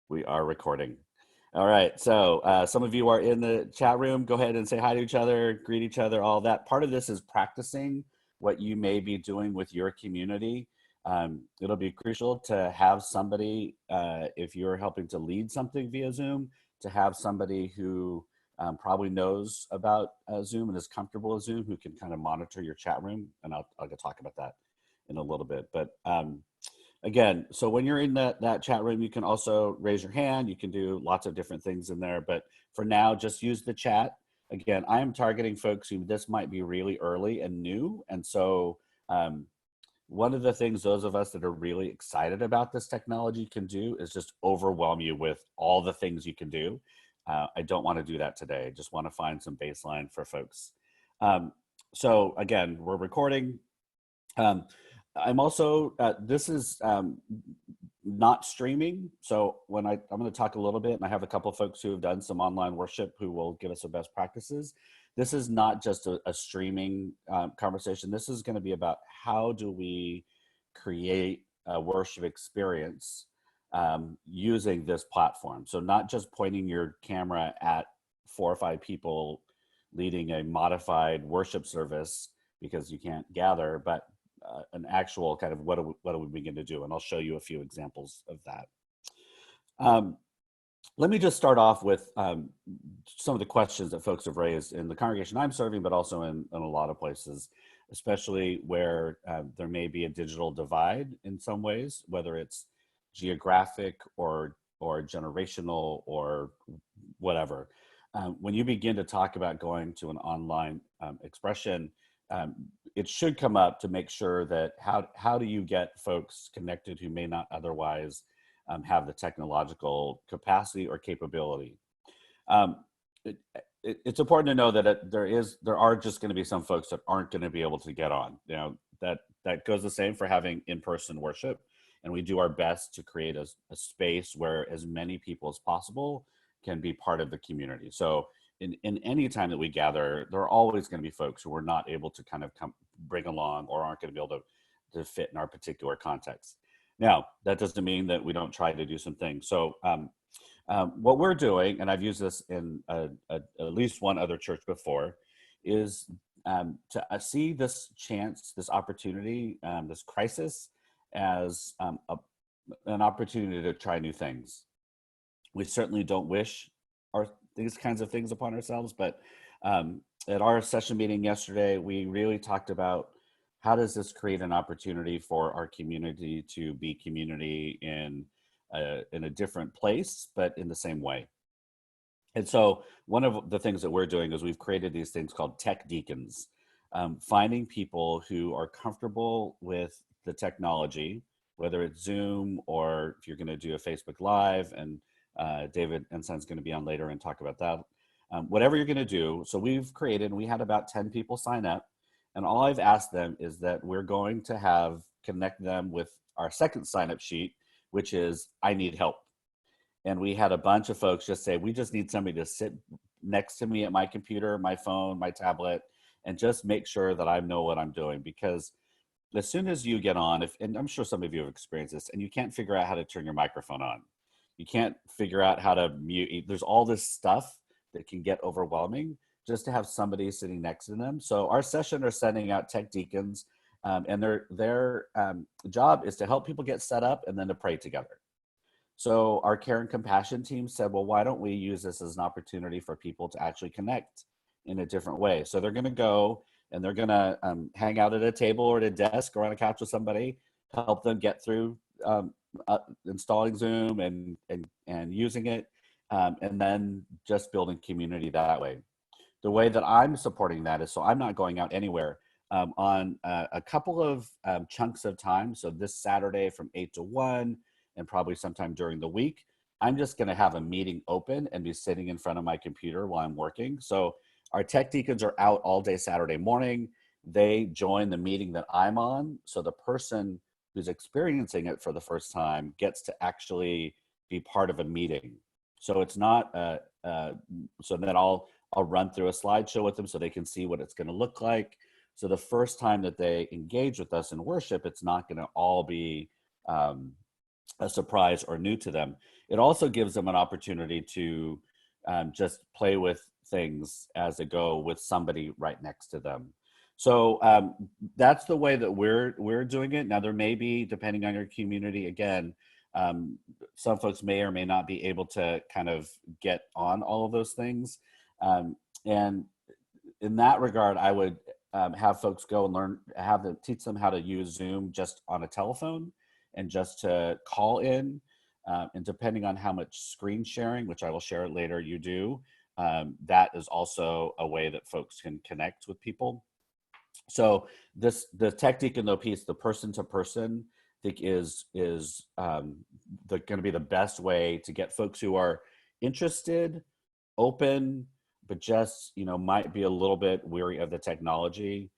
We are recording. All right. So some of you are in the chat room. Go ahead and say hi to each other, greet each other, all that. Part of this is practicing what you may be doing with your community. It'll be crucial to have somebody, if you're helping to lead something via Zoom, to have somebody who probably knows about Zoom and is comfortable with Zoom, who can kind of monitor your chat room. And I'll talk about that in a little bit. But again, so when you're in that chat room, you can also raise your hand. You can do lots of different things in there. But for now, just use the chat. Again, I am targeting folks who this might be really early and new. And so one of the things those of us that are really excited about this technology can do is just overwhelm you with all the things you can do. I don't want to do that today. I just want to find some baseline for folks. So again, we're recording. I'm also, this is not streaming. So when I'm going to talk a little bit, and I have a couple of folks who have done some online worship who will give us some best practices. This is not just a streaming conversation. This is going to be about how do we create a worship experience using this platform. So not just pointing your camera at 4 or 5 people leading a modified worship service because you can't gather, but an actual kind of what do we begin to do? And I'll show you a few examples of that. Let me just start off with some of the questions that folks have raised in the congregation I'm serving, but also in a lot of places, especially where there may be a digital divide in some ways, whether it's geographic or generational or whatever. When you begin to talk about going to an online expression, it should come up to make sure that how do you get folks connected who may not otherwise have the technological capacity or capability. It's important to know that there are just going to be some folks that aren't going to be able to get on. You know, that goes the same for having in-person worship, and we do our best to create a space where as many people as possible can be part of the community. So in any time that we gather, there are always going to be folks who are not able to kind of bring along or aren't going to be able to fit in our particular context. Now, that doesn't mean that we don't try to do some things. So what we're doing, and I've used this in at least one other church before, is to see this chance, this opportunity, this crisis as an opportunity to try new things. We certainly don't wish these kinds of things upon ourselves, but at our session meeting yesterday, we really talked about how does this create an opportunity for our community to be community in a different place, but in the same way. And so one of the things that we're doing is we've created these things called tech deacons, finding people who are comfortable with the technology, whether it's Zoom or if you're going to do a Facebook Live, and David and Son's going to be on later and talk about that. Whatever you're going to do. So we had about 10 people sign up. And all I've asked them is that we're going to connect them with our second sign-up sheet, which is, I need help. And we had a bunch of folks just say, we just need somebody to sit next to me at my computer, my phone, my tablet, and just make sure that I know what I'm doing. Because as soon as you get on, and I'm sure some of you have experienced this, and you can't figure out how to turn your microphone on. You can't figure out how to mute. There's all this stuff that can get overwhelming just to have somebody sitting next to them. So our session are sending out tech deacons, and their job is to help people get set up and then to pray together. So our care and compassion team said, well, why don't we use this as an opportunity for people to actually connect in a different way? So they're going to go and they're going to hang out at a table or at a desk or on a couch with somebody, help them get through installing Zoom and using it, and then just building community that way. The way that I'm supporting that is, so I'm not going out anywhere on a couple of chunks of time. So this Saturday from 8 to 1, and probably sometime during the week, I'm just going to have a meeting open and be sitting in front of my computer while I'm working. So our tech deacons are out all day Saturday morning. They join the meeting that I'm on. So the person who's experiencing it for the first time gets to actually be part of a meeting. So it's not, so then I'll run through a slideshow with them so they can see what it's going to look like. So the first time that they engage with us in worship, it's not going to all be a surprise or new to them. It also gives them an opportunity to just play with things as they go with somebody right next to them. So that's the way that we're doing it. Now, there may be, depending on your community, again, some folks may or may not be able to kind of get on all of those things. And in that regard, I would have folks go and learn, teach them how to use Zoom just on a telephone and just to call in. And depending on how much screen sharing, which I will share later, you do, that is also a way that folks can connect with people. So the tech deacon though piece, the person to person, I think is going to be the best way to get folks who are interested, open, but just, might be a little bit weary of the technology,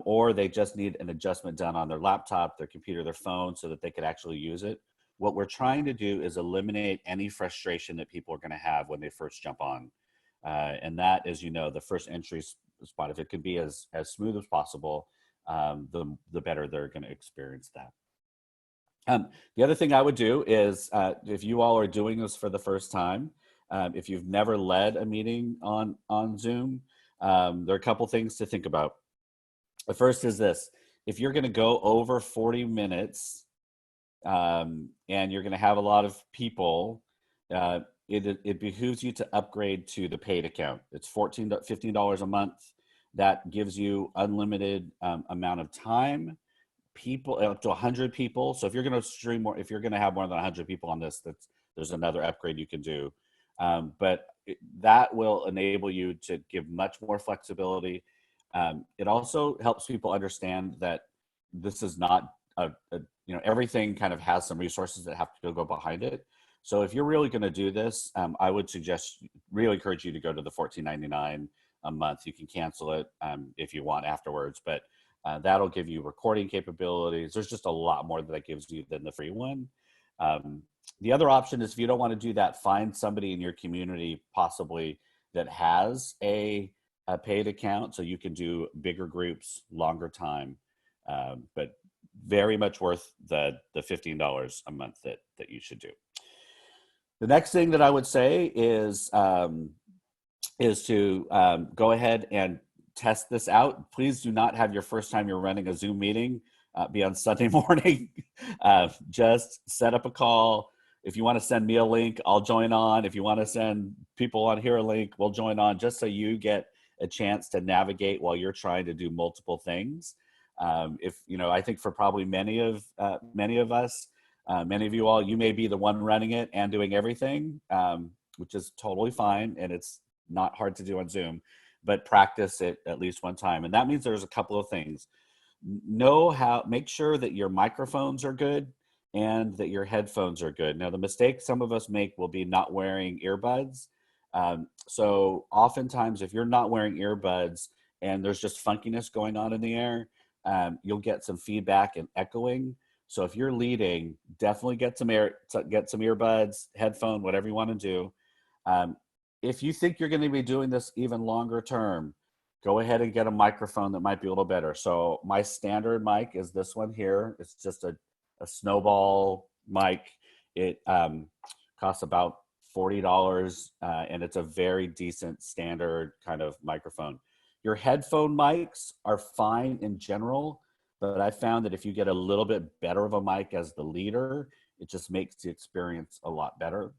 or they just need an adjustment done on their laptop, their computer, their phone, so that they could actually use it. What we're trying to do is eliminate any frustration that people are going to have when they first jump on. And that is, the first entry spot, if it could be as smooth as possible, the better they're going to experience that. The other thing I would do is, if you all are doing this for the first time, if you've never led a meeting on Zoom, there are a couple things to think about. The first is this: if you're going to go over 40 minutes, and you're going to have a lot of people, it behooves you to upgrade to the paid account. It's $15 a month. That gives you unlimited amount of time, people, up to 100 people. So if you're going to stream more, if you're going to have more than 100 people on this, there's another upgrade you can do. But that will enable you to give much more flexibility. It also helps people understand that this is not everything kind of has some resources that have to go behind it. So if you're really going to do this, I would really encourage you to go to the $14.99 a month. You can cancel it if you want afterwards, but that'll give you recording capabilities. There's just a lot more that gives you than the free one. The other option is, if you don't want to do that, find somebody in your community possibly that has a paid account, so you can do bigger groups, longer time, but very much worth the $15 a month that you should do. The next thing that I would say is to go ahead and test this out. Please do not have your first time you're running a Zoom meeting be on Sunday morning. Just set up a call. If you want to send me a link, I'll join on. If you want to send people on here a link, we'll join on, just so you get a chance to navigate while you're trying to do multiple things. I think for probably many of us, many of you all, you may be the one running it and doing everything, which is totally fine. And it's not hard to do on Zoom, but practice it at least one time. And that means there's a couple of things. Make sure that your microphones are good and that your headphones are good. Now, the mistake some of us make will be not wearing earbuds. So oftentimes, if you're not wearing earbuds and there's just funkiness going on in the air, you'll get some feedback and echoing. So if you're leading, definitely get some earbuds, headphone, whatever you want to do. If you think you're going to be doing this even longer term, go ahead and get a microphone that might be a little better. So my standard mic is this one here. It's just a snowball mic. It costs about $40, and it's a very decent standard kind of microphone. Your headphone mics are fine in general, but I found that if you get a little bit better of a mic as the leader, it just makes the experience a lot better.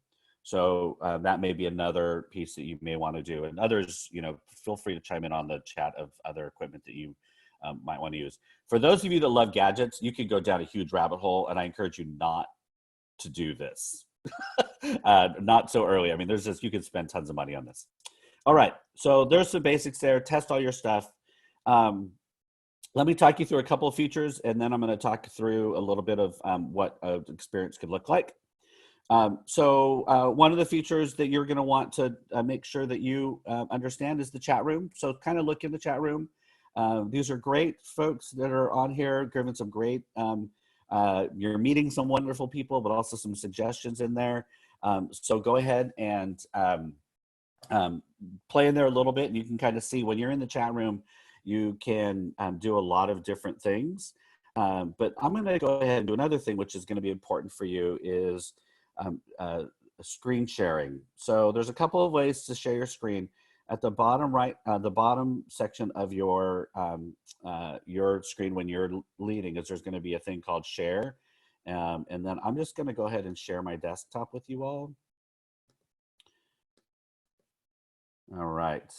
So that may be another piece that you may want to do. And others, feel free to chime in on the chat of other equipment that you might want to use. For those of you that love gadgets, you could go down a huge rabbit hole, and I encourage you not to do this. Not so early. I mean, you can spend tons of money on this. All right, so there's some basics there. Test all your stuff. Let me talk you through a couple of features, and then I'm going to talk through a little bit of what an experience could look like. So one of the features that you're going to want to make sure that you understand is the chat room. So kind of look in the chat room. These are great folks that are on here, giving some great, you're meeting some wonderful people, but also some suggestions in there. So go ahead and play in there a little bit, and you can kind of see when you're in the chat room, you can do a lot of different things. But I'm going to go ahead and do another thing, which is going to be important for you, is screen sharing. So there's a couple of ways to share your screen. At the bottom right, the bottom section of your screen when you're leading is there's going to be a thing called share. And then I'm just going to go ahead and share my desktop with you all. All right.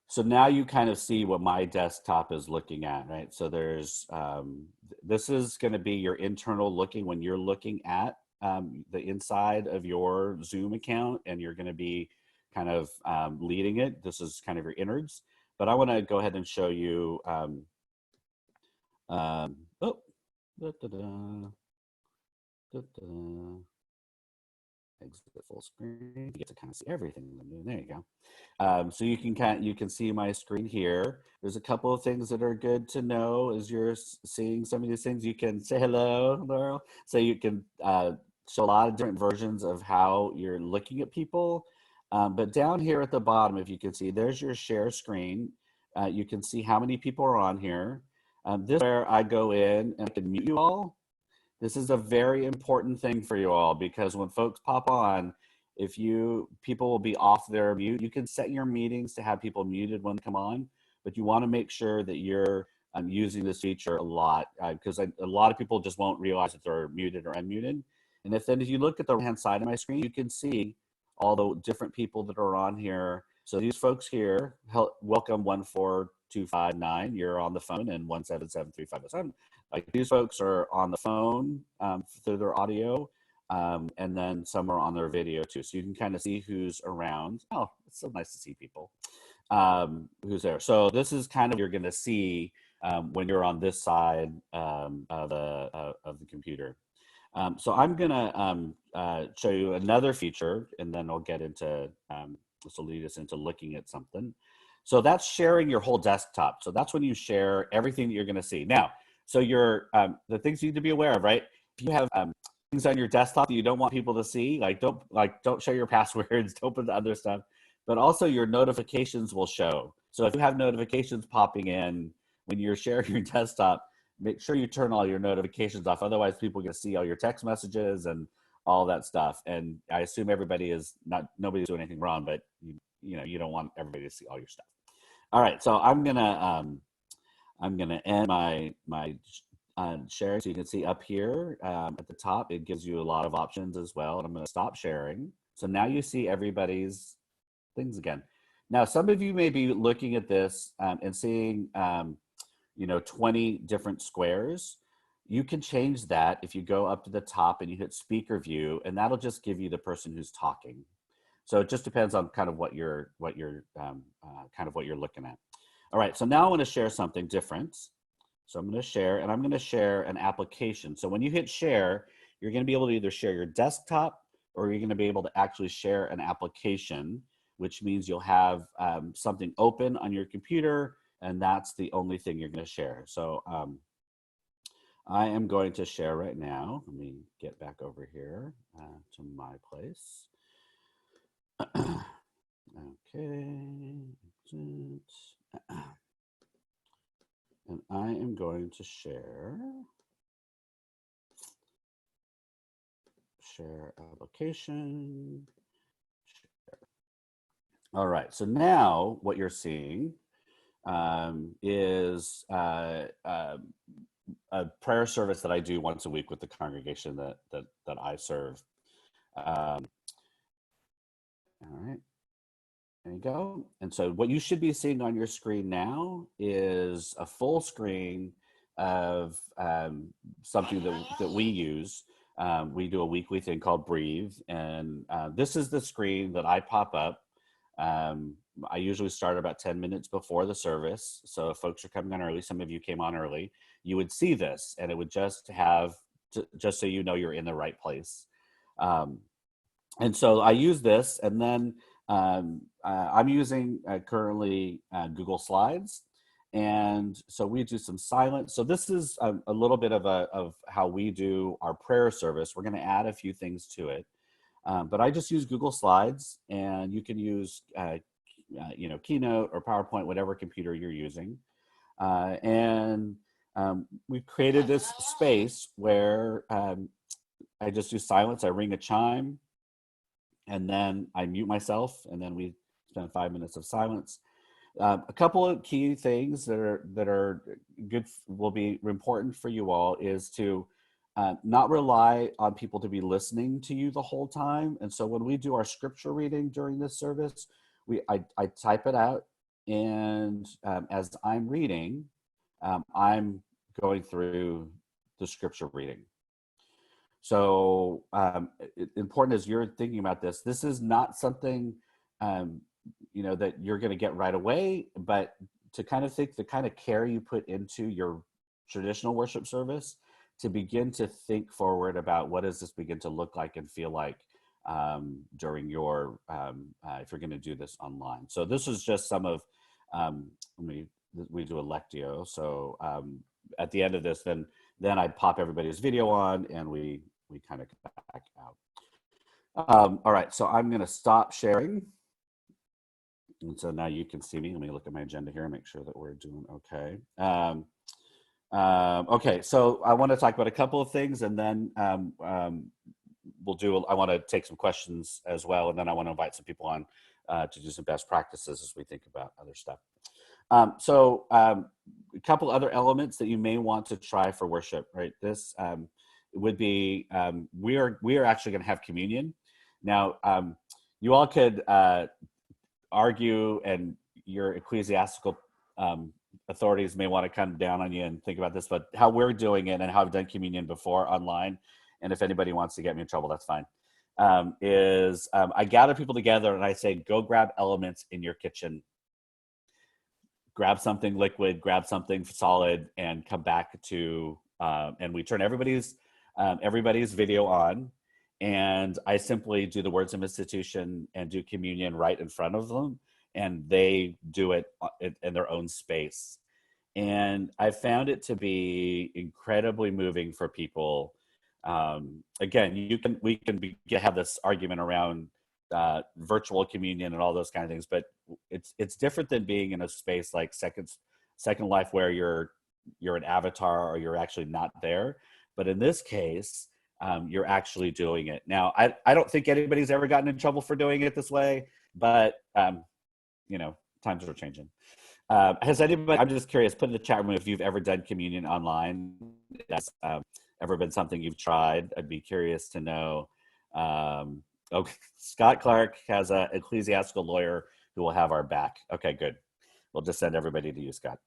So now you kind of see what my desktop is looking at, right? So there's, this is going to be your internal looking when you're looking at the inside of your Zoom account and you're going to be kind of leading it. This is kind of your innards. But I want to go ahead and show you, exit full screen. You get to kind of see everything I'm doing. There you go. So you can see my screen here. There's a couple of things that are good to know as you're seeing some of these things. You can say hello, Laurel. So you can show a lot of different versions of how you're looking at people. But down here at the bottom, if you can see, there's your share screen. You can see how many people are on here. This is where I go in and I can mute you all. This is a very important thing for you all because when folks pop on, people will be off their mute. You can set your meetings to have people muted when they come on, but you want to make sure that you're using this feature a lot because a lot of people just won't realize that they're muted or unmuted. And if you look at the right-hand side of my screen, you can see all the different people that are on here. So these folks here, welcome 14259, you're on the phone, and 1773507. Like these folks are on the phone through their audio, and then some are on their video too. So you can kind of see who's around. Oh, it's so nice to see people who's there. So this is kind of what you're going to see when you're on this side of the computer. So I'm going to show you another feature, and then I'll get into, this will lead us into looking at something. So that's sharing your whole desktop. So that's when you share everything that you're going to see. Now, so the things you need to be aware of, right? If you have things on your desktop that you don't want people to see, don't share your passwords, don't put the other stuff, but also your notifications will show. So if you have notifications popping in when you're sharing your desktop, make sure you turn all your notifications off. Otherwise, people get to see all your text messages and all that stuff. And I assume nobody's doing anything wrong, but you don't want everybody to see all your stuff. All right, so I'm gonna end my sharing. So you can see up here at the top, it gives you a lot of options as well. And I'm gonna stop sharing. So now you see everybody's things again. Now, some of you may be looking at this and seeing 20 different squares. You can change that if you go up to the top and you hit speaker view, and that'll just give you the person who's talking. So it just depends on kind of what you're looking at. All right, so now I want to share something different. So I'm going to share, and I'm going to share an application. So when you hit share, you're going to be able to either share your desktop or you're going to be able to actually share an application, which means you'll have something open on your computer, and that's the only thing you're going to share. So I am going to share right now. Let me get back over here to my place. Okay. And I am going to share application. Share. All right. So now what you're seeing is a prayer service that I do once a week with the congregation that I serve. All right, there you go. And so what you should be seeing on your screen now is a full screen of something that we use. We do a weekly thing called Breathe, and this is the screen that I pop up. I usually start about 10 minutes before the service. So if folks are coming on early, some of you came on early, you would see this, and it would just so you know you're in the right place. And so I use this, and then I'm using currently Google Slides. And so we do some silence. So this is a little bit of how we do our prayer service. We're going to add a few things to it. But I just use Google Slides, and you can use Keynote or PowerPoint, whatever computer you're using. And we've created this space where I just do silence. I ring a chime, and then I mute myself, and then we spend 5 minutes of silence. A couple of key things that are good, will be important for you all, is to not rely on people to be listening to you the whole time. And so when we do our scripture reading during this service, I type it out, and as I'm reading, I'm going through the scripture reading. So important as you're thinking about this, this is not something that you're going to get right away, but to kind of think the kind of care you put into your traditional worship service, to begin to think forward about what does this begin to look like and feel like during your, if you're going to do this online. So this is just some of, we do a lectio. So at the end of this, then I'd pop everybody's video on, and we kind of come back out. All right, so I'm going to stop sharing. And so now you can see me. Let me look at my agenda here and make sure that we're doing okay. Okay, so I want to talk about a couple of things, and then we'll do, I want to take some questions as well, and then I want to invite some people on to do some best practices as we think about other stuff. So a couple other elements that you may want to try for worship, right? This would be, we are actually going to have communion. Now, you all could argue, and your ecclesiastical authorities may want to come down on you and think about this, but how we're doing it and how I've done communion before online, and if anybody wants to get me in trouble, that's fine, is I gather people together and I say, go grab elements in your kitchen. Grab something liquid, grab something solid, and come back to, and we turn everybody's video on, and I simply do the words of institution and do communion right in front of them, and they do it in their own space. And I found it to be incredibly moving for people. Again, we can have this argument around virtual communion and all those kind of things, but it's different than being in a space like Second Life, where you're an avatar or you're actually not there. But in this case, you're actually doing it. Now, I don't think anybody's ever gotten in trouble for doing it this way, but times are changing. Has anybody, I'm just curious, put in the chat room if you've ever done communion online. That's ever been something you've tried. I'd be curious to know. Okay, Scott Clark has an ecclesiastical lawyer who will have our back. Okay, good. We'll just send everybody to you, Scott.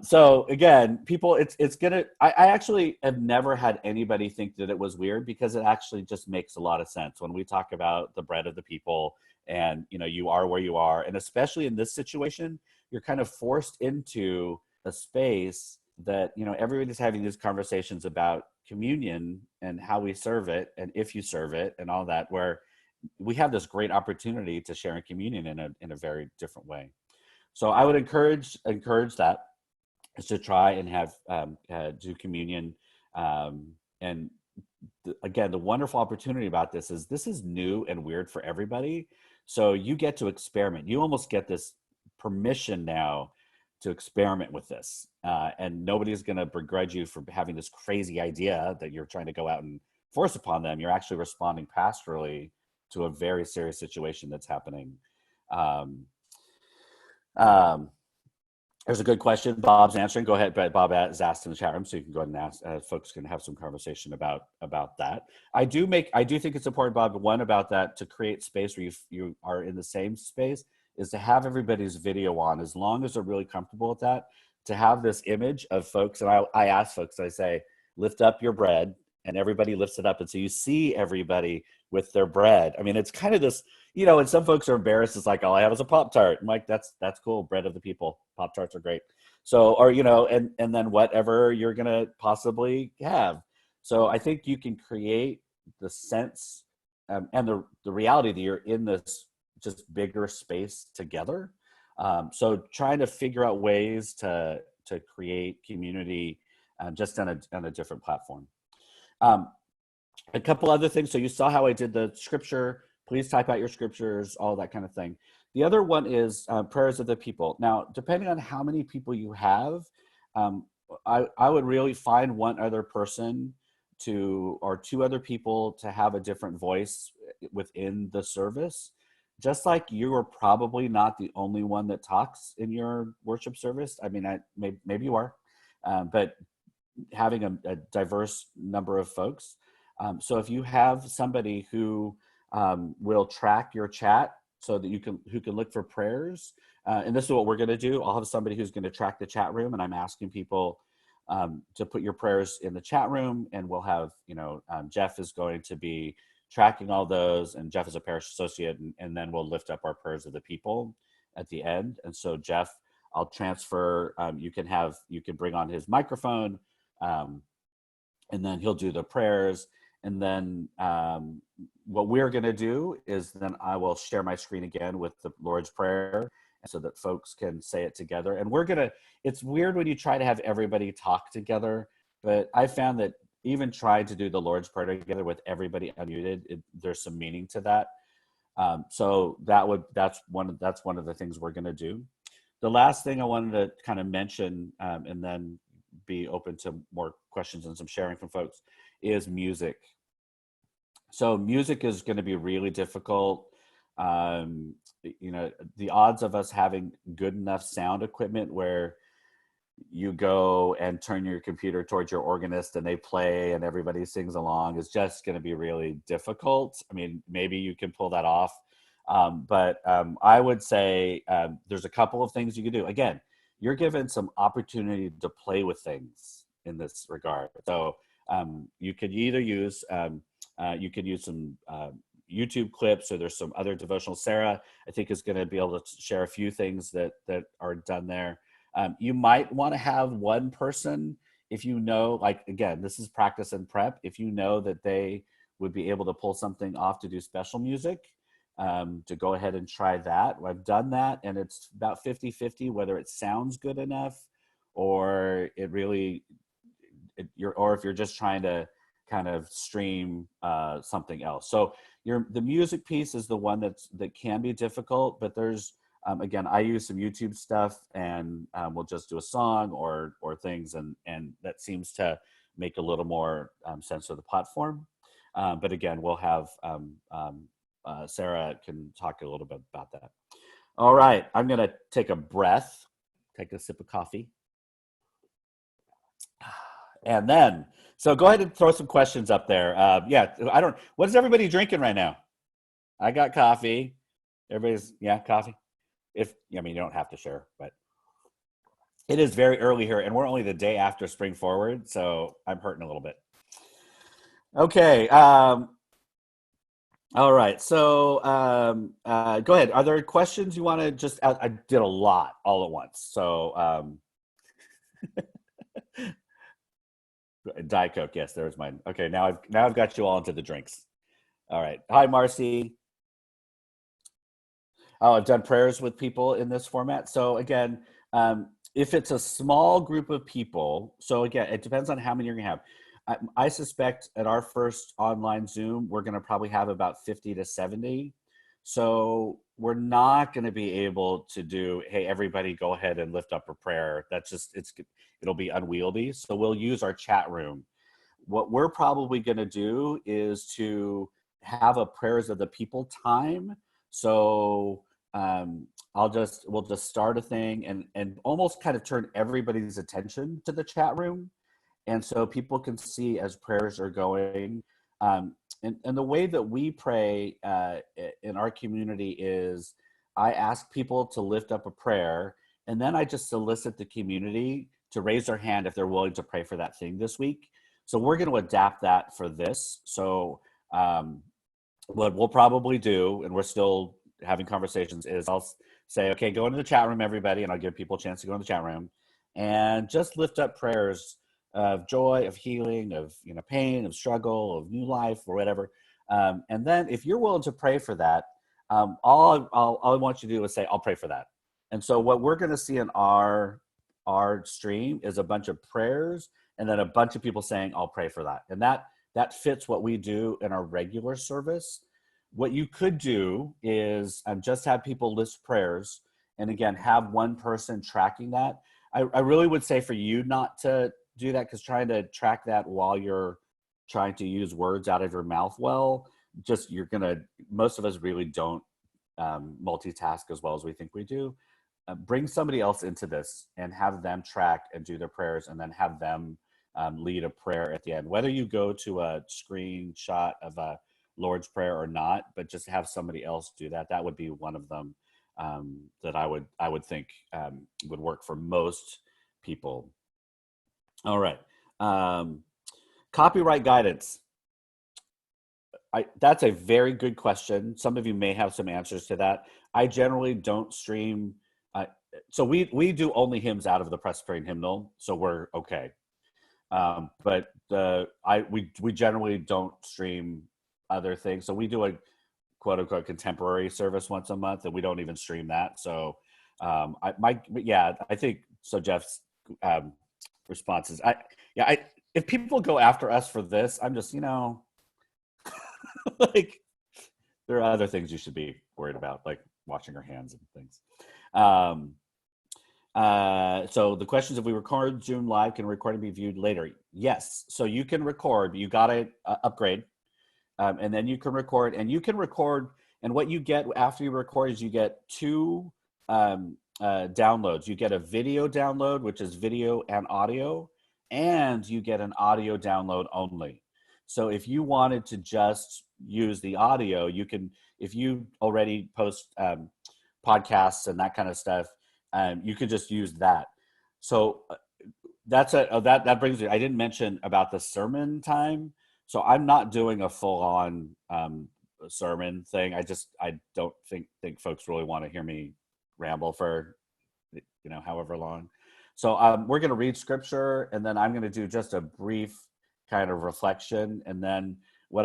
So again, people, it's gonna, I actually have never had anybody think that it was weird, because it actually just makes a lot of sense when we talk about the bread of the people, and you are where you are, and especially in this situation, you're kind of forced into a space that everybody's having these conversations about communion and how we serve it, and if you serve it and all that, where we have this great opportunity to share in communion in a very different way. So I would encourage that, is to try and have do communion. And again, the wonderful opportunity about this is new and weird for everybody. So you get to experiment. You almost get this permission now to experiment with this. And nobody's going to begrudge you for having this crazy idea that you're trying to go out and force upon them. You're actually responding pastorally to a very serious situation that's happening. There's a good question. Bob's answering. Go ahead. Bob has asked in the chat room, so you can go ahead and ask. Folks can have some conversation about that. I do think it's important, Bob. One, about that, to create space where you are in the same space, is to have everybody's video on, as long as they're really comfortable with that. To have this image of folks, and I ask folks, I say, lift up your bread, and everybody lifts it up, and so you see everybody with their bread. I mean, it's kind of this, and some folks are embarrassed. It's like, all I have is a Pop-Tart. I'm like, that's cool. Bread of the people. Pop-Tarts are great. So, or, and then whatever you're going to possibly have. So I think you can create the sense and the reality that you're in this just bigger space together. So trying to figure out ways to create community just on a different platform. A couple other things. So you saw how I did the scripture. Please type out your scriptures, all that kind of thing. The other one is prayers of the people. Now, depending on how many people you have, I would really find one other person or two other people to have a different voice within the service. Just like you are probably not the only one that talks in your worship service. I mean, maybe you are, but having a diverse number of folks. So if you have somebody who will track your chat so that who can look for prayers, and this is what we're going to do. I'll have somebody who's going to track the chat room, and I'm asking people to put your prayers in the chat room, and we'll have, Jeff is going to be tracking all those, and Jeff is a parish associate, and then we'll lift up our prayers of the people at the end. And so Jeff, I'll transfer, you can bring on his microphone, and then he'll do the prayers. And then what we're going to do is then I will share my screen again with the Lord's Prayer so that folks can say it together. And it's weird when you try to have everybody talk together, but I found that even trying to do the Lord's Prayer together with everybody unmuted, there's some meaning to that. So that's one of the things we're going to do. The last thing I wanted to kind of mention, and then be open to more questions and some sharing from folks, is music. So music is going to be really difficult. The odds of us having good enough sound equipment where you go and turn your computer towards your organist and they play and everybody sings along is just going to be really difficult. I mean, maybe you can pull that off. But I would say there's a couple of things you can do. Again, you're given some opportunity to play with things in this regard. So you could either use some YouTube clips, or there's some other devotional. Sarah, I think, is going to be able to share a few things that are done there. You might want to have one person, if you know, like, again, this is practice and prep, if you know that they would be able to pull something off to do special music, to go ahead and try that. I've done that, and it's about 50-50 whether it sounds good enough or or if you're just trying to kind of stream something else. So the music piece is the one that can be difficult, but there's again, I use some YouTube stuff, and we'll just do a song or things, and that seems to make a little more sense of the platform. But again, we'll have Sarah can talk a little bit about that. All right, I'm going to take a breath, take a sip of coffee. And then, so go ahead and throw some questions up there. What is everybody drinking right now? I got coffee. Everybody's, coffee. You don't have to share, but it is very early here, and we're only the day after Spring Forward, so I'm hurting a little bit. Okay. All right. So go ahead. Are there questions you want to just? I did a lot all at once. So Diet Coke. Yes, there's mine. Okay. Now I've got you all into the drinks. All right. Hi, Marcy. Oh, I've done prayers with people in this format. So again, if it's a small group of people, so again, it depends on how many you're going to have. I suspect at our first online Zoom, we're going to probably have about 50 to 70. So we're not going to be able to do, hey, everybody go ahead and lift up a prayer. That's just, it'll be unwieldy. So we'll use our chat room. What we're probably going to do is to have a prayers of the people time. So we'll just start a thing and almost kind of turn everybody's attention to the chat room. And so people can see as prayers are going. And the way that we pray in our community is I ask people to lift up a prayer, and then I just solicit the community to raise their hand if they're willing to pray for that thing this week. So we're going to adapt that for this. So what we'll probably do, and we're still having conversations, is I'll say, okay, go into the chat room, everybody, and I'll give people a chance to go in the chat room and just lift up prayers of joy, of healing, of pain, of struggle, of new life, or whatever. And then if you're willing to pray for that, all I want you to do is say, I'll pray for that. And so what we're going to see in our stream is a bunch of prayers and then a bunch of people saying, I'll pray for that. And that fits what we do in our regular service. What you could do is just have people list prayers, and again, have one person tracking that. I really would say for you not to do that, because trying to track that while you're trying to use words out of your mouth well, just most of us really don't multitask as well as we think we do. Bring somebody else into this and have them track and do their prayers, and then have them lead a prayer at the end. Whether you go to a screenshot of a Lord's Prayer or not, but just have somebody else do that. That would be one of them that I would think would work for most people. All right. Copyright guidance. That's a very good question. Some of you may have some answers to that. I generally don't stream. So we do only hymns out of the Presbyterian hymnal, so we're okay. But we generally don't stream other things. So we do a quote unquote contemporary service once a month, and we don't even stream that. So I think so. Jeff's response is if people go after us for this, I'm just like, there are other things you should be worried about, like washing your hands and things. So the question is, if we record Zoom live, can recording be viewed later? Yes. So you can record, but you got to upgrade. And then you can record, and what you get after you record is you get two downloads. You get a video download, which is video and audio, and you get an audio download only. So if you wanted to just use the audio, you can, if you already post podcasts and that kind of stuff, you could just use that. So that brings me, I didn't mention about the sermon time. So I'm not doing a full-on sermon thing. I don't think folks really want to hear me ramble for however long. So we're going to read scripture, and then I'm going to do just a brief kind of reflection, and then what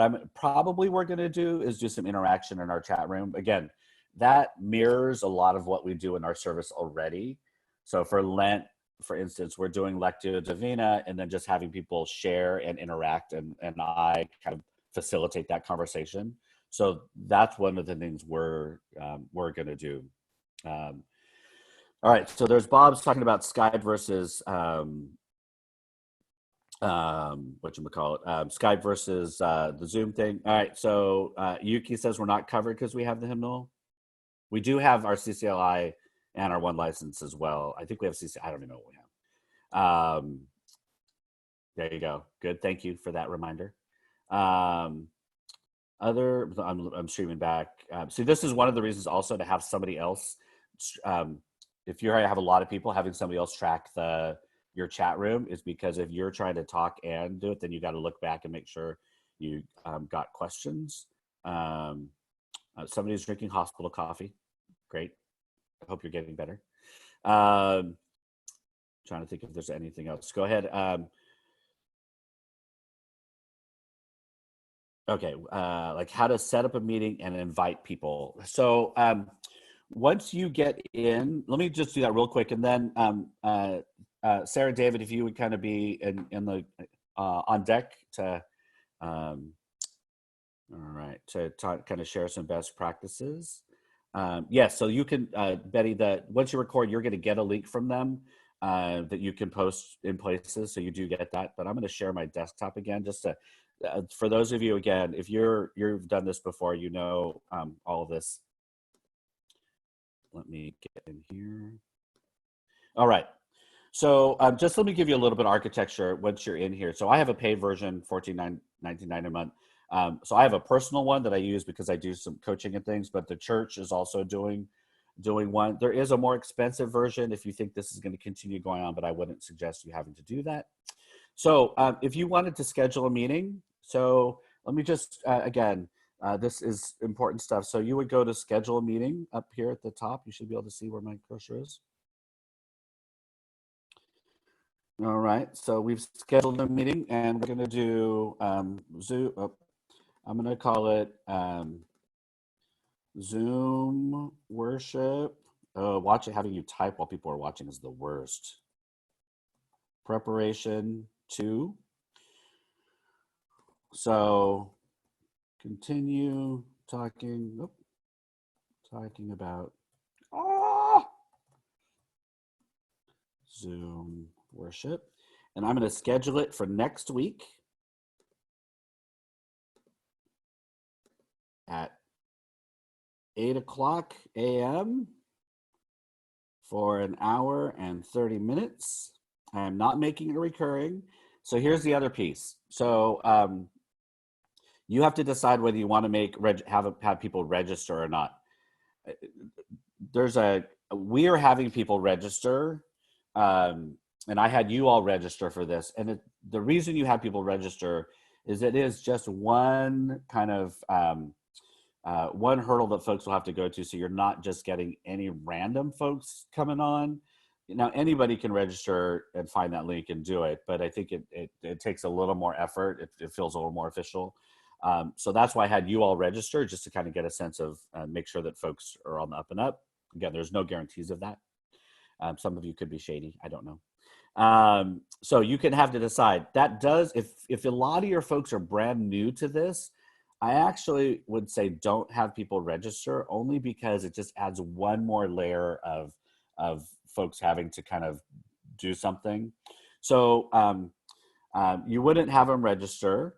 we're going to do is do some interaction in our chat room. Again, that mirrors a lot of what we do in our service already. So for Lent, for instance, we're doing Lectio Divina, and then just having people share and interact, and I kind of facilitate that conversation. So that's one of the things we're going to do. All right, so there's Bob's talking about Skype versus Skype versus the Zoom thing. All right, so Yuki says we're not covered because we have the hymnal. We do have our CCLI and our one license as well. I think we have CCLI. I don't even know what we have. There you go. Good. Thank you for that reminder. I'm streaming back. See, this is one of the reasons also to have somebody else. If you have a lot of people, having somebody else track your chat room is because if you're trying to talk and do it, then you got to look back and make sure you got questions. Somebody's drinking hospital coffee. Great. I hope you're getting better. Trying to think if there's anything else. Go ahead. Okay. Like how to set up a meeting and invite people. So once you get in, let me just do that real quick. And then Sarah, David, if you would kind of be in the on deck to, all right, to kind of share some best practices. Yes, so you can, Betty, once you record, you're going to get a link from them that you can post in places, so you do get that. But I'm going to share my desktop again, just to, for those of you, again, if you've done this before, all of this. Let me get in here. All right. So just let me give you a little bit of architecture once you're in here. So I have a paid version, $14.99 a month. So I have a personal one that I use because I do some coaching and things, but the church is also doing one. There is a more expensive version if you think this is going to continue going on, but I wouldn't suggest you having to do that. So if you wanted to schedule a meeting, so let me just, again, this is important stuff. So you would go to schedule a meeting up here at the top. You should be able to see where my cursor is. All right, so we've scheduled a meeting, and we're going to do Zoom. Oh, I'm going to call it Zoom worship. Watch it. Having you type while people are watching is the worst. Preparation 2. So continue talking. Talking about Zoom worship. And I'm going to schedule it for next week at 8:00 a.m. for an hour and 30 minutes. I am not making it recurring. So here's the other piece. So you have to decide whether you want to have people register or not. We are having people register, and I had you all register for this. And the reason you have people register is it is just one kind of one hurdle that folks will have to go to. So you're not just getting any random folks coming on. Now, anybody can register and find that link and do it, but I think it takes a little more effort. It feels a little more official. So that's why I had you all register, just to kind of get a sense of, make sure that folks are on the up and up. Again, there's no guarantees of that. Some of you could be shady. I don't know. So you can have to decide. That does, if a lot of your folks are brand new to this, I actually would say don't have people register, only because it just adds one more layer of folks having to kind of do something. So you wouldn't have them register.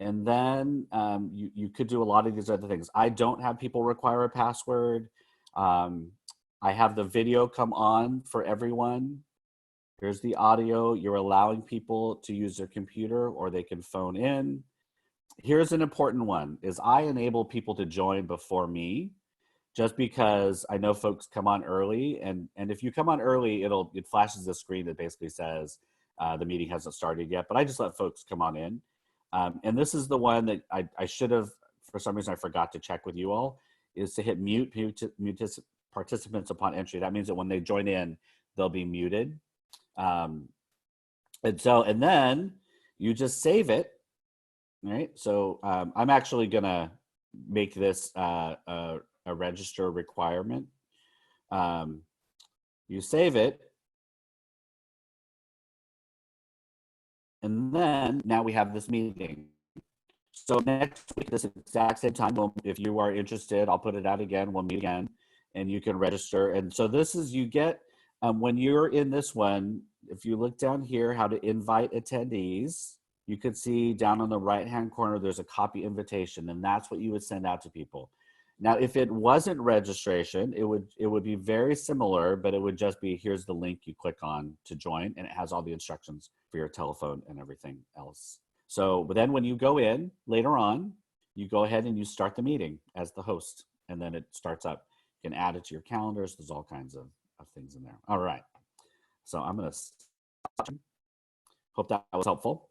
And then you could do a lot of these other things. I don't have people require a password. I have the video come on for everyone. Here's the audio. You're allowing people to use their computer, or they can phone in. Here's an important one, is I enable people to join before me, just because I know folks come on early. And if you come on early, it flashes a screen that basically says the meeting hasn't started yet, but I just let folks come on in. And this is the one that I should have, for some reason I forgot to check with you all, is to hit mute participants upon entry. That means that when they join in, they'll be muted. And then you just save it, right? So I'm actually gonna make this a register requirement. You save it. And then now we have this meeting. So next week, this exact same time, if you are interested, I'll put it out again. We'll meet again, and you can register. And so this is, you get, when you're in this one, if you look down here, how to invite attendees, you could see down on the right-hand corner, there's a copy invitation, and that's what you would send out to people. Now, if it wasn't registration, it would be very similar, but it would just be, here's the link you click on to join, and it has all the instructions for your telephone and everything else. So, but then when you go in later on, you go ahead and you start the meeting as the host, and then it starts up. You can add it to your calendars. There's all kinds of things in there. All right. So I'm going to hope that was helpful.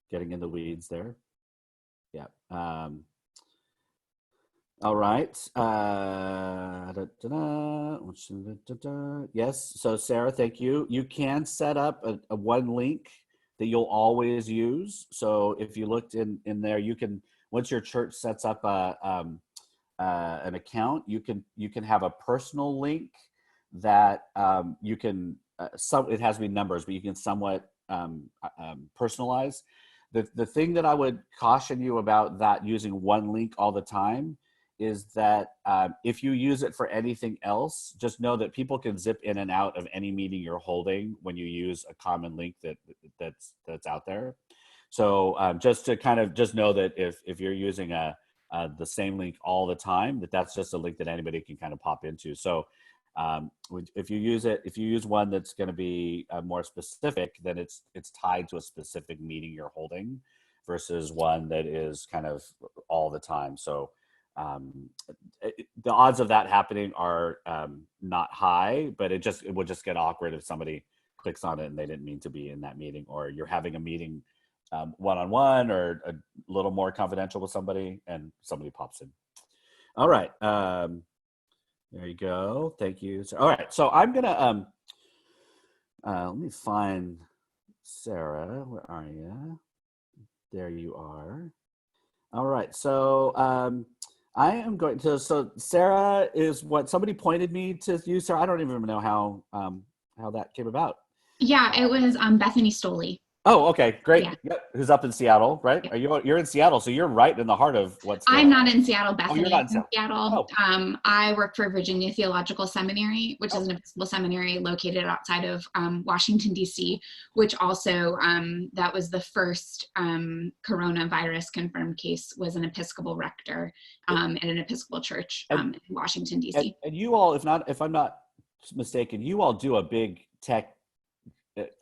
Getting in the weeds there. Yeah. All right. Yes. So Sarah, thank you. You can set up a one link that you'll always use. So if you looked in there, you can, once your church sets up an account, you can have a personal link that you can, it has to be numbers, but you can somewhat personalize. The thing that I would caution you about that using one link all the time is that if you use it for anything else, just know that people can zip in and out of any meeting you're holding when you use a common link that's out there. So just to kind of just know that if you're using the same link all the time, that's just a link that anybody can kind of pop into. So if you use one that's going to be more specific, then it's tied to a specific meeting you're holding versus one that is kind of all the time. So the odds of that happening are not high, but it will just get awkward if somebody clicks on it and they didn't mean to be in that meeting, or you're having a meeting one-on-one or a little more confidential with somebody and somebody pops in. All right. There you go. Thank you. All right. So I'm going to, let me find Sarah. Where are you? There you are. All right. So I am going to, so Sarah is what somebody pointed me to use. Sarah, I don't even know how that came about. Yeah, it was Bethany Stoley. Oh, okay, great. Yeah. Yep. Who's up in Seattle, right? Yeah. You're in Seattle, so you're right in the heart of what's going I'm on. not in Seattle. Oh, you're Bethany not in is in Seattle. Seattle. Oh, I work for Virginia Theological Seminary, which is oh, an Episcopal seminary located outside of Washington, D.C., which also, that was the first coronavirus confirmed case, was an Episcopal rector in an Episcopal church and in Washington, and D.C. you all, if I'm not mistaken, you all do a big tech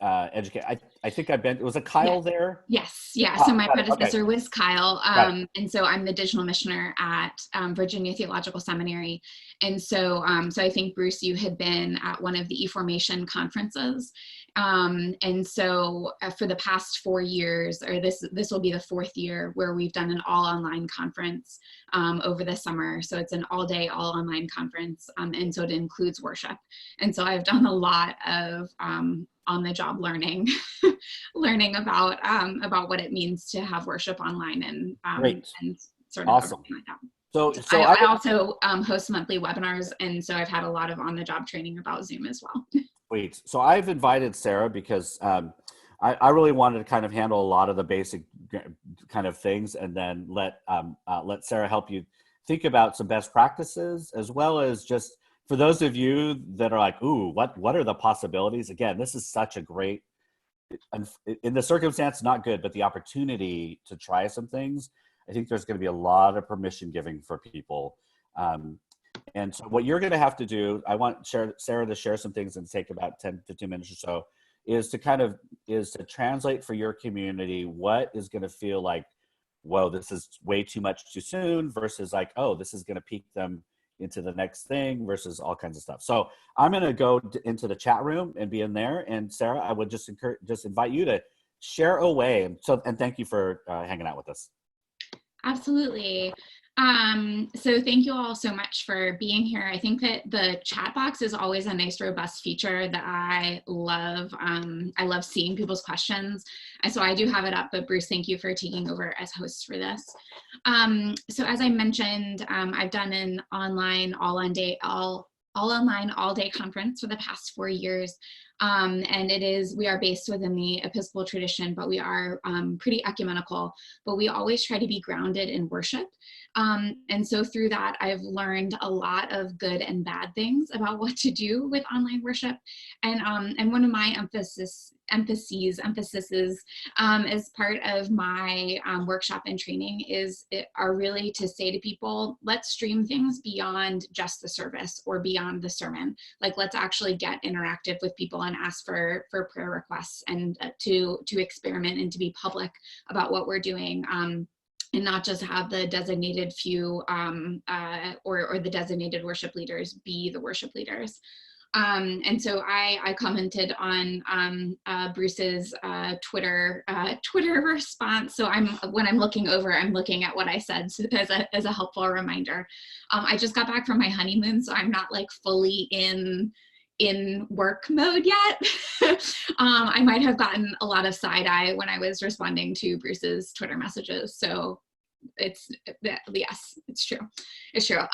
educate. I think I've been. Was it Yeah. Kyle there? Yes, yeah. So Ah, my got it. Okay, predecessor was Kyle, got it. and so I'm the digital missioner at Virginia Theological Seminary, and so so I think Bruce, you had been at one of the eFormation conferences, and so for the past 4 years, or this will be the 4th year where we've done an all online conference over the summer. So it's an all day, all online conference, and so it includes worship, and so I've done a lot of on the job learning. Learning about what it means to have worship online Great, and sort of awesome. everything like that. So, So so I I also host monthly webinars, and so I've had a lot of on-the-job training about Zoom as well. wait. So I've invited Sarah because I really wanted to kind of handle a lot of the basic kind of things, and then let Sarah help you think about some best practices, as well as just for those of you that are like, ooh, what are the possibilities? Again, this is such a great, in the circumstance, not good, but the opportunity to try some things. I think there's going to be a lot of permission giving for people. And so what you're going to have to do, I want Sarah to share some things and take about 10, 15 minutes or so, is to translate for your community what is going to feel like, whoa, this is way too much too soon, versus like, oh, this is going to pique them into the next thing, versus all kinds of stuff. So I'm going to go into the chat room and be in there. And Sarah, I would just invite you to share away. And thank you for hanging out with us. Absolutely. So thank you all so much for being here. I think that the chat box is always a nice, robust feature that I love. I love seeing people's questions. And so I do have it up, but Bruce, thank you for taking over as host for this. So as I mentioned, I've done an online, all online, all day conference for the past 4 years. And we are based within the Episcopal tradition, but we are pretty ecumenical, but we always try to be grounded in worship. And so through that, I've learned a lot of good and bad things about what to do with online worship. And one of my emphases as part of my workshop and training are really to say to people, let's stream things beyond just the service or beyond the sermon. Like, let's actually get interactive with people and ask for prayer requests, and to experiment and to be public about what we're doing. And not just have the designated few or the designated worship leaders be the worship leaders. And so I commented on Bruce's Twitter response. So when I'm looking over, I'm looking at what I said as a helpful reminder. I just got back from my honeymoon, so I'm not like fully in work mode yet. I might have gotten a lot of side eye when I was responding to Bruce's Twitter messages. So yes, it's true. It's true.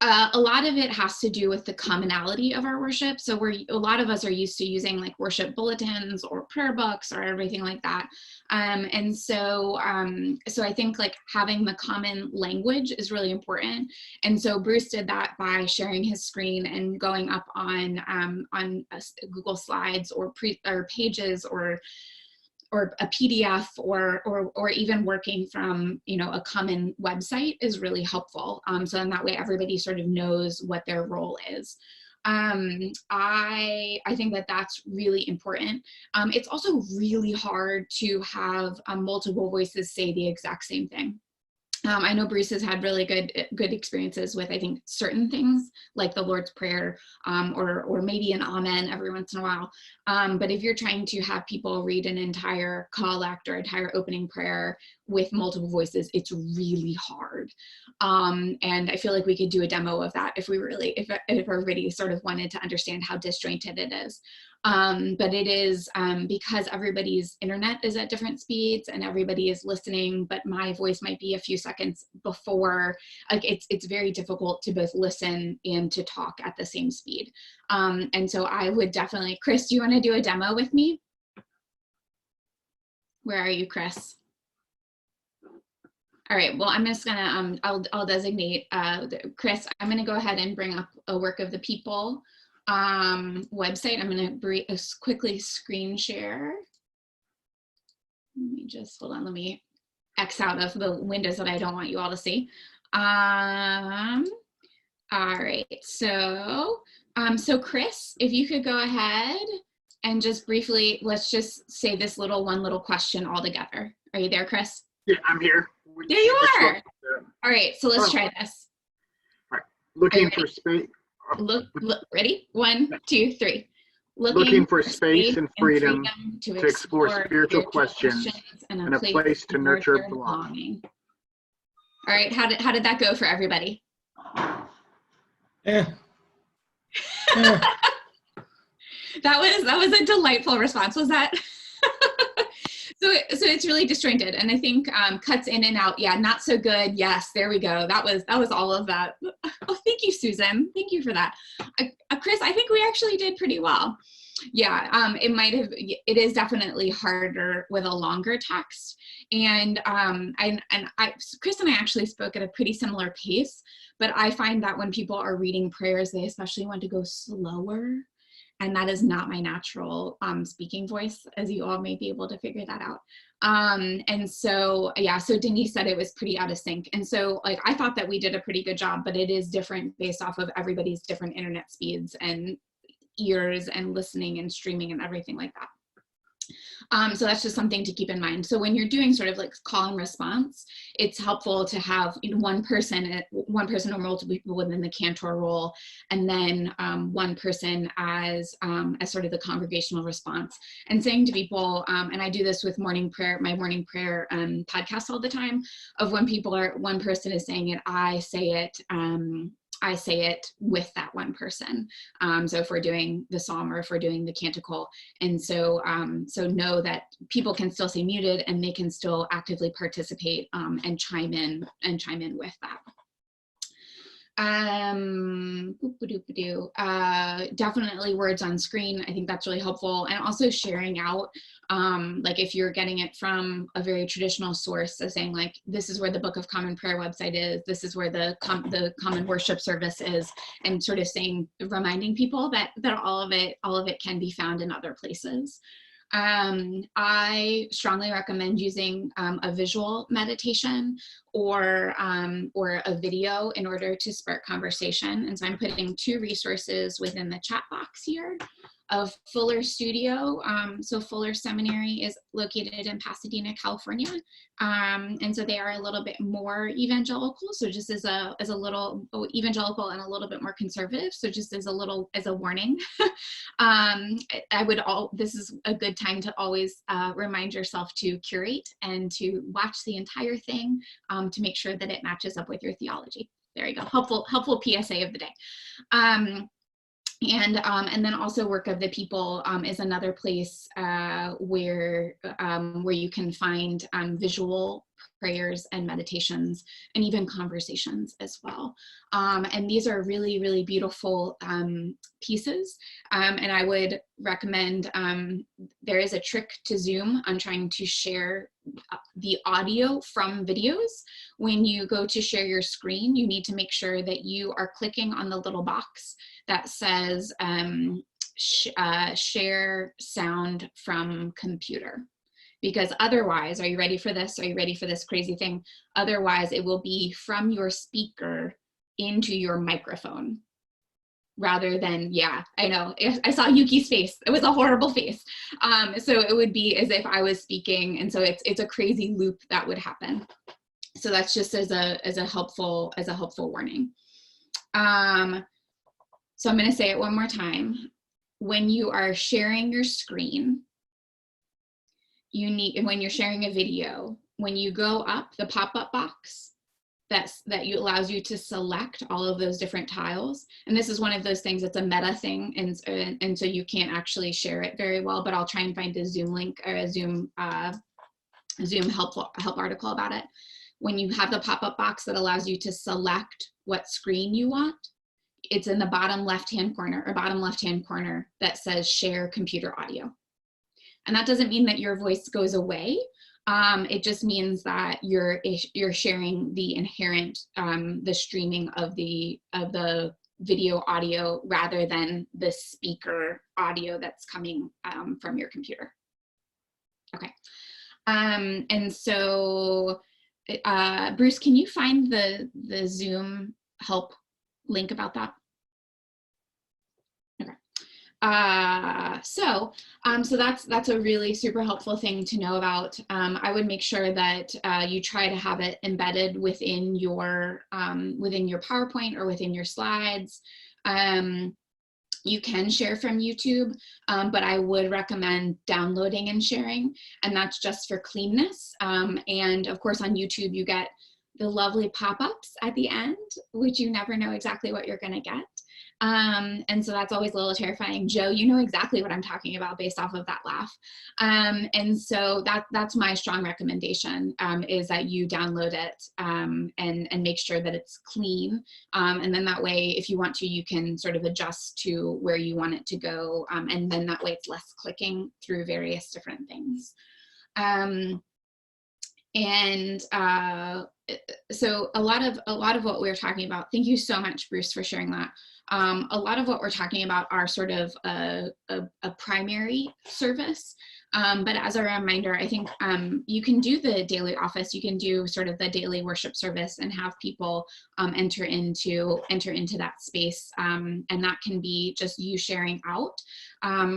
A lot of it has to do with the commonality of our worship. So a lot of us are used to using like worship bulletins or prayer books or everything like that. And so I think like having the common language is really important. And so Bruce did that by sharing his screen and going up on Google Slides or pages or a PDF or even working from, a common website is really helpful. So in that way, everybody sort of knows what their role is. I think that that's really important. It's also really hard to have multiple voices say the exact same thing. I know Bruce has had really good experiences with, I think, certain things like the Lord's Prayer or maybe an Amen every once in a while. But if you're trying to have people read an entire collect or entire opening prayer with multiple voices, it's really hard. And I feel like we could do a demo of that if everybody sort of wanted to understand how disjointed it is. But it is because everybody's internet is at different speeds and everybody is listening, but my voice might be a few seconds before. Like it's very difficult to both listen and to talk at the same speed. And so I would definitely, Chris, do you want to do a demo with me? Where are you, Chris? All right, well, I'm just gonna, I'll designate Chris. I'm gonna go ahead and bring up a Work of the People website. I'm gonna quickly screen share. Let me just, hold on, let me X out of the windows that I don't want you all to see. All right, so Chris, if you could go ahead and just briefly, let's just say this one little question all together. Are you there, Chris? Yeah, I'm here. There you are. All right, so let's try this. All right, looking for space. Look, ready? 1, 2, 3. Looking for space and freedom to explore spiritual questions and a place to nurture belonging. All right, how did that go for everybody? Yeah. That was a delightful response. Was that? So it's really disjointed, and I think cuts in and out. Yeah, not so good. Yes, there we go. That was all of that. Oh, thank you, Susan. Thank you for that. Chris, I think we actually did pretty well. Yeah, it is definitely harder with a longer text, and Chris and I actually spoke at a pretty similar pace, but I find that when people are reading prayers, they especially want to go slower. And that is not my natural speaking voice, as you all may be able to figure that out. And so, yeah, so Denise said it was pretty out of sync. And so, like, I thought that we did a pretty good job, but it is different based off of everybody's different internet speeds and ears and listening and streaming and everything like that. So that's just something to keep in mind. So when you're doing sort of like call and response, it's helpful to have one person or multiple people within the cantor role, and then one person as sort of the congregational response, and saying to people, and I do this with my morning prayer podcast all the time, of when one person is saying it, I say it with that one person. So if we're doing the psalm or if we're doing the canticle, and so know that people can still stay muted and they can still actively participate and chime in with that. Definitely words on screen. I think that's really helpful, and also sharing out. Like if you're getting it from a very traditional source, so saying like, this is where the Book of Common Prayer website is, this is where the Common Worship service is, and sort of reminding people that all of it can be found in other places. I strongly recommend using a visual meditation or a video in order to spark conversation. And so I'm putting 2 resources within the chat box here of Fuller Studio. So Fuller Seminary is located in Pasadena, California. And so they are a little bit more evangelical. So just as a little evangelical and a little bit more conservative. So just as a warning, this is a good time to always remind yourself to curate and to watch the entire thing to make sure that it matches up with your theology. There you go. Helpful PSA of the day. And then also Work of the People is another place where you can find visual prayers and meditations and even conversations as well. And these are really, really beautiful pieces. And I would recommend, there is a trick to Zoom on trying to share the audio from videos. When you go to share your screen, you need to make sure that you are clicking on the little box that says share sound from computer. Because otherwise, are you ready for this? Are you ready for this crazy thing? Otherwise, it will be from your speaker into your microphone. Rather than, yeah, I know, I saw Yuki's face. It was a horrible face. So it would be as if I was speaking, and so it's a crazy loop that would happen. So that's just as a helpful warning. So I'm going to say it one more time. When you are sharing your screen, when you're sharing a video, when you go up the pop-up box, that allows you to select all of those different tiles. And this is one of those things that's a meta thing, and so you can't actually share it very well, but I'll try and find a Zoom link or a Zoom help article about it. When you have the pop-up box that allows you to select what screen you want, it's in the bottom left-hand corner that says share computer audio. And that doesn't mean that your voice goes away, It just means that you're sharing the inherent, the streaming of the video audio rather than the speaker audio that's coming from your computer. Okay. And so, Bruce, can you find the Zoom help link about that? Okay. So that's a really super helpful thing to know about. I would make sure that you try to have it embedded within your PowerPoint or within your slides. You can share from YouTube, but I would recommend downloading and sharing, and that's just for cleanness. And of course on YouTube you get the lovely pop-ups at the end, which you never know exactly what you're gonna get. And so that's always a little terrifying. Joe, you know exactly what I'm talking about based off of that laugh. And so that's my strong recommendation, is that you download it and make sure that it's clean. And then that way, if you want to, you can sort of adjust to where you want it to go. And then that way it's less clicking through various different things. So a lot of what we're talking about, thank you so much, Bruce, for sharing that. A lot of what we're talking about are sort of a primary service. But as a reminder, I think you can do the daily office, you can do sort of the daily worship service and have people enter into that space. And that can be just you sharing out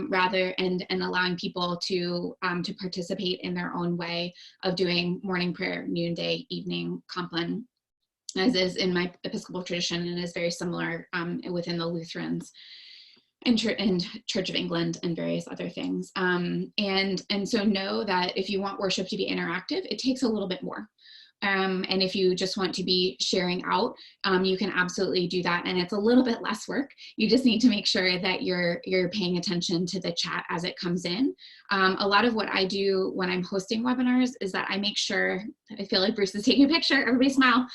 rather and allowing people to participate in their own way of doing morning prayer, noonday, evening, compline, as is in my Episcopal tradition and is very similar within the Lutherans and Church of England and various other things. And so know that if you want worship to be interactive, it takes a little bit more. And if you just want to be sharing out, you can absolutely do that. And it's a little bit less work. You just need to make sure that you're paying attention to the chat as it comes in. A lot of what I do when I'm hosting webinars is that I make sure, I feel like Bruce is taking a picture, everybody smile,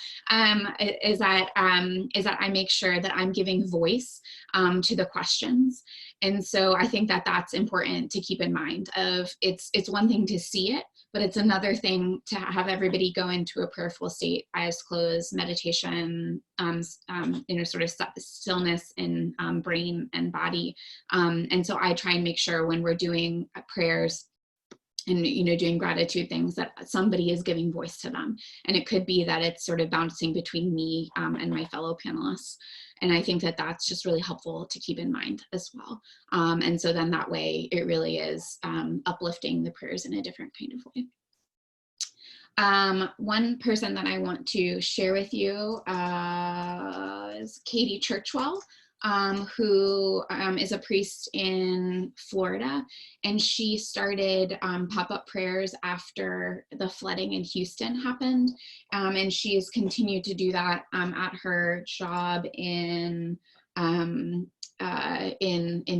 is that I make sure that I'm giving voice to the questions. And so I think that that's important to keep in mind of it's one thing to see it, but it's another thing to have everybody go into a prayerful state, eyes closed, meditation, sort of stillness in brain and body. And so I try and make sure when we're doing prayers and doing gratitude things that somebody is giving voice to them. And it could be that it's sort of bouncing between me and my fellow panelists. And I think that that's just really helpful to keep in mind as well. And so then that way it really is uplifting the prayers in a different kind of way. One person that I want to share with you is Katie Churchwell, who is a priest in Florida, and she started pop-up prayers after the flooding in Houston happened, and she has continued to do that at her job in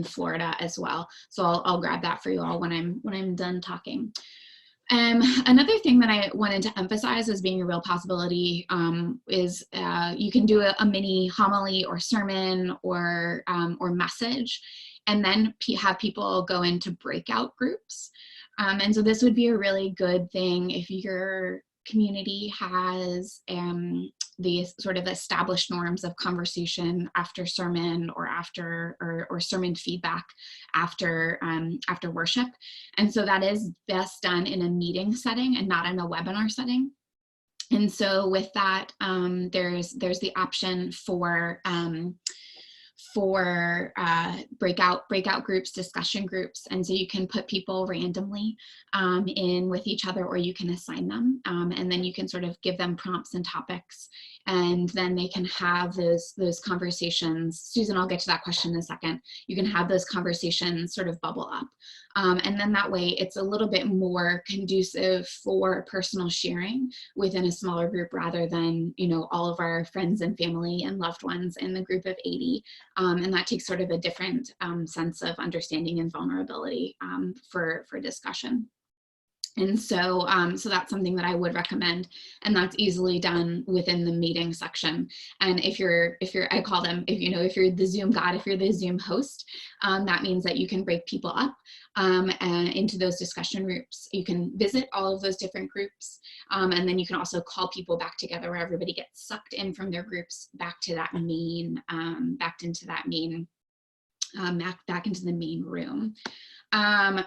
Florida as well. So I'll grab that for you all when I'm done talking. Another thing that I wanted to emphasize as being a real possibility is you can do a mini homily or sermon or message, and then have people go into breakout groups. And so this would be a really good thing if your community has the sort of established norms of conversation after sermon or or sermon feedback after worship. And so that is best done in a meeting setting and not in a webinar setting. And so with that, there's the option for breakout groups, discussion groups. And so you can put people randomly in with each other, or you can assign them. And then you can sort of give them prompts and topics, and then they can have those conversations. Susan, I'll get to that question in a second. You can have those conversations sort of bubble up. And then that way it's a little bit more conducive for personal sharing within a smaller group rather than, all of our friends and family and loved ones in the group of 80. And that takes sort of a different sense of understanding and vulnerability for discussion. And so, so that's something that I would recommend, and that's easily done within the meeting section. And if you're, I call them, if you're the Zoom god, if you're the Zoom host, that means that you can break people up and into those discussion groups. You can visit all of those different groups, and then you can also call people back together where everybody gets sucked in from their groups back to that main, back into the main room.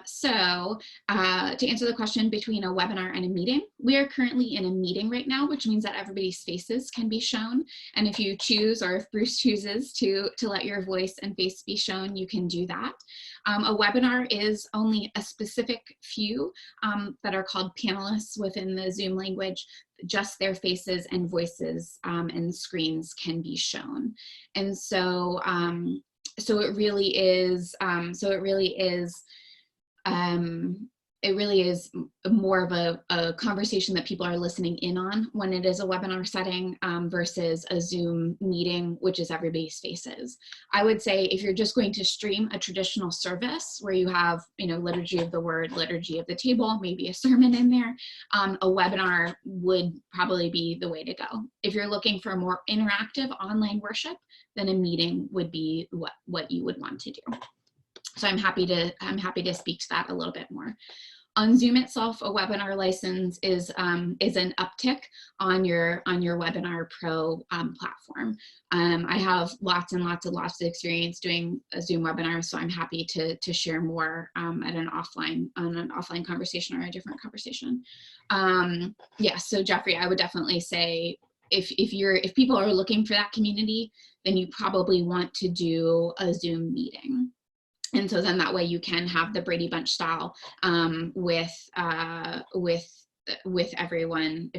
So to answer the question between a webinar and a meeting, we are currently in a meeting right now, which means that everybody's faces can be shown. And if you choose, or if Bruce chooses to let your voice and face be shown, you can do that. A webinar is only a specific few that are called panelists within the Zoom language. Just their faces and voices and screens can be shown. And so, so it really is, it really is more of a conversation that people are listening in on when it is a webinar setting versus a Zoom meeting, which is everybody's faces. I would say if you're just going to stream a traditional service where you have, liturgy of the word, liturgy of the table, maybe a sermon in there, a webinar would probably be the way to go. If you're looking for more interactive online worship, then a meeting would be what you would want to do. So I'm happy to speak to that a little bit more. On Zoom itself, a webinar license is an uptick on your Webinar Pro platform. I have lots and lots of experience doing a Zoom webinar, so I'm happy to share more at an offline conversation or a different conversation. Yeah, so Jeffrey, I would definitely say if people are looking for that community, then you probably want to do a Zoom meeting. And so then that way you can have the Brady Bunch style with everyone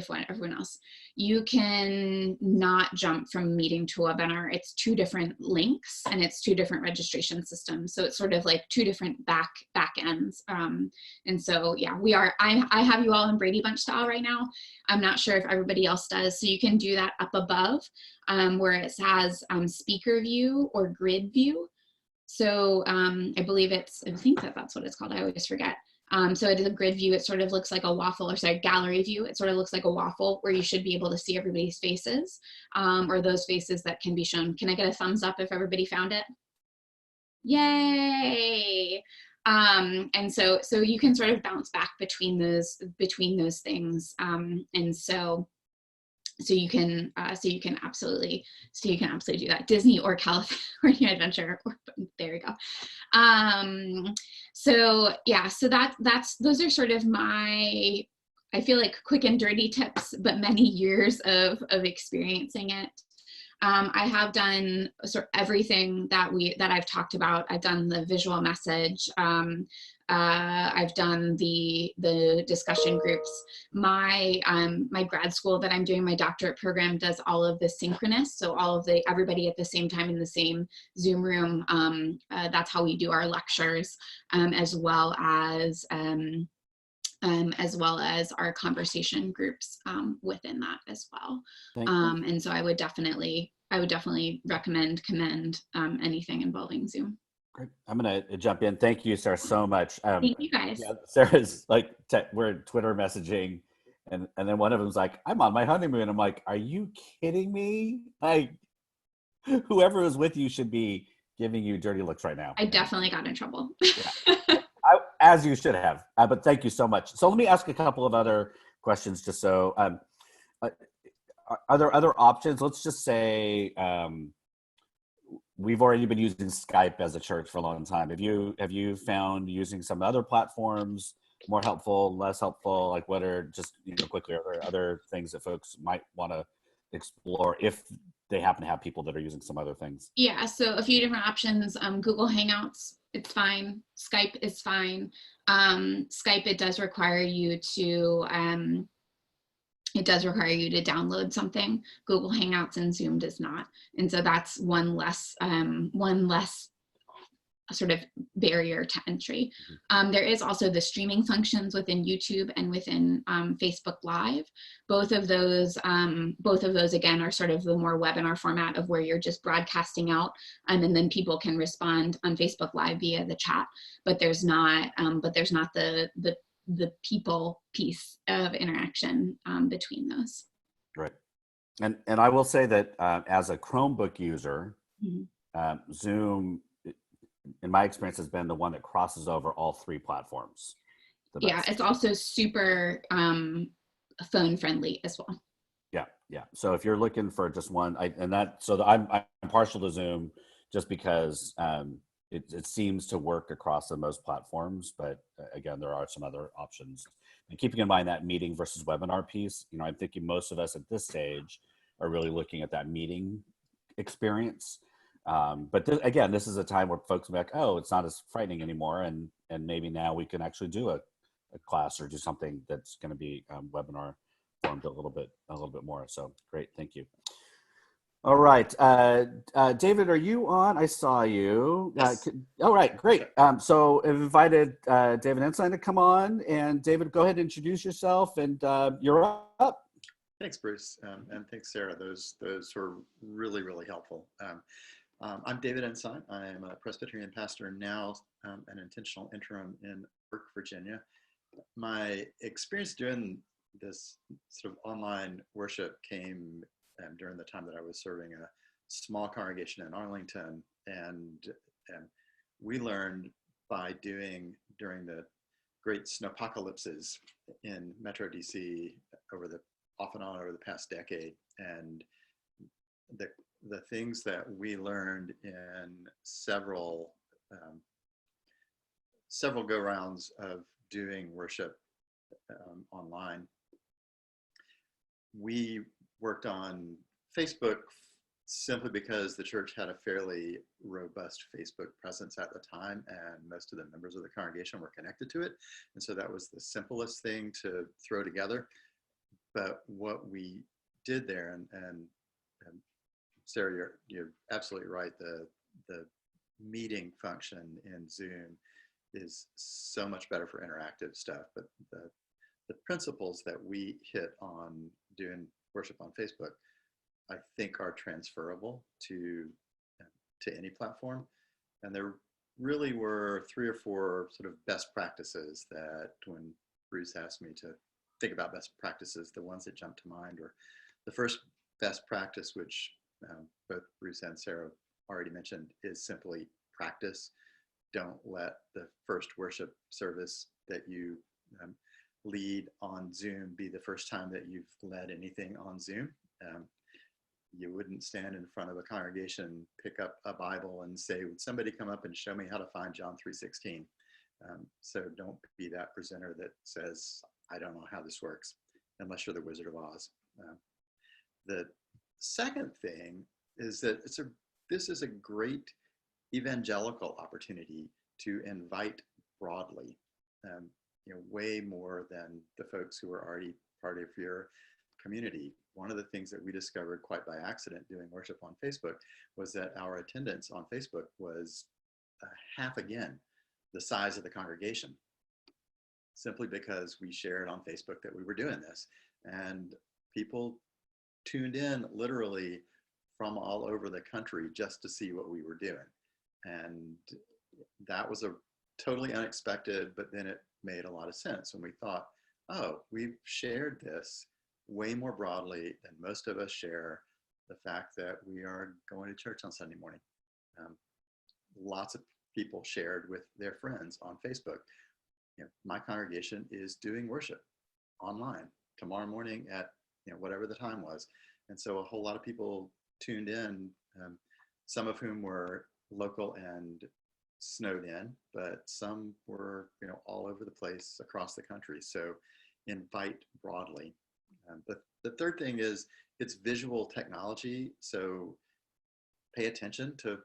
else. You can not jump from meeting to webinar. It's two different links and it's two different registration systems. So it's sort of like two different back ends. And so yeah, I have you all in Brady Bunch style right now. I'm not sure if everybody else does. So you can do that up above where it has speaker view or grid view. So I think that's what it's called. I always forget. So it is a grid view. It sort of looks like a waffle, or sorry, gallery view. It sort of looks like a waffle where you should be able to see everybody's faces or those faces that can be shown. Can I get a thumbs up if everybody found it? Yay. And so you can sort of bounce back between those things. And so you can absolutely do that. Disney or California Adventure. There we go. So yeah, so those are sort of my, I feel like quick and dirty tips, but many years of experiencing it. I have done sort of everything that I've talked about. I've done the visual message. I've done the discussion groups. My grad school that I'm doing, my doctorate program, does all of the synchronous. So all of everybody at the same time in the same Zoom room. That's how we do our lectures, as well as our conversation groups within that as well. And so I would definitely commend anything involving Zoom. Great. I'm going to jump in. Thank you, Sarah, so much. Thank you guys. Yeah, Sarah's like, we're Twitter messaging, and then one of them's like, I'm on my honeymoon. I'm like, are you kidding me? Whoever is with you should be giving you dirty looks right now. I definitely got in trouble. Yeah. As you should have. But thank you so much. So let me ask a couple of other questions, just so. Are there other options? Let's just say we've already been using Skype as a church for a long time. Have you found using some other platforms more helpful, less helpful? Like, what are, just quickly, are there other things that folks might want to explore if they happen to have people that are using some other things? Yeah, so a few different options. Google Hangouts, it's fine. Skype is fine. Skype, it does require you to download something. Google Hangouts and Zoom does not. And so that's one less sort of barrier to entry. There is also the streaming functions within YouTube and within Facebook Live. Both of those again are sort of the more webinar format of where you're just broadcasting out, and then people can respond on Facebook Live via the chat. But there's not the the people piece of interaction between those. Right. And I will say that as a Chromebook user, Zoom, in my experience, has been the one that crosses over all three platforms. Yeah, it's also super phone friendly as well. Yeah. So if you're looking for just one, I'm partial to Zoom just because it seems to work across the most platforms. But again, there are some other options. And keeping in mind that meeting versus webinar piece, I'm thinking most of us at this stage are really looking at that meeting experience. But again, this is a time where folks will be like, oh, it's not as frightening anymore. And maybe now we can actually do a class or do something that's going to be webinar formed a little bit more. So great. Thank you. All right. David, are you on? I saw you. Yes. All right, great. So I've invited David Ensign to come on, and David, go ahead and introduce yourself, and you're up. Thanks, Bruce, and thanks, Sarah. Those were really, really helpful. I'm David Ensign. I am a Presbyterian pastor now, an intentional interim in Burke, Virginia. My experience doing this sort of online worship came during the time that I was serving a small congregation in Arlington, and we learned by doing during the great snowpocalypses in Metro DC off and on over the past decade, and the things that we learned in several go-rounds of doing worship online. We worked on Facebook simply because the church had a fairly robust Facebook presence at the time, and most of the members of the congregation were connected to it. And so that was the simplest thing to throw together. But what we did there, and Sarah, you're absolutely right, the meeting function in Zoom is so much better for interactive stuff. But the principles that we hit on doing worship on Facebook, I think, are transferable to any platform. And there really were 3 or 4 sort of best practices that, when Bruce asked me to think about best practices, the ones that jumped to mind were the first best practice, which both Bruce and Sarah already mentioned, is simply practice. Don't let the first worship service that you lead on Zoom be the first time that you've led anything on Zoom. You wouldn't stand in front of a congregation, pick up a Bible and say, would somebody come up and show me how to find John 3:16? So don't be that presenter that says, I don't know how this works, unless you're the Wizard of Oz. The second thing is that this is a great evangelical opportunity to invite broadly, way more than the folks who are already part of your community. One of the things that we discovered quite by accident doing worship on Facebook was that our attendance on Facebook was half again the size of the congregation, simply because we shared on Facebook that we were doing this, and people tuned in literally from all over the country just to see what we were doing. And that was a totally unexpected, but then it made a lot of sense when we thought, oh, we've shared this way more broadly than most of us share the fact that we are going to church on Sunday morning. Lots of people shared with their friends on Facebook. My congregation is doing worship online tomorrow morning at whatever the time was. And so a whole lot of people tuned in, some of whom were local and snowed in, but some were all over the place across the country. So invite broadly. The third thing is it's visual technology. So pay attention to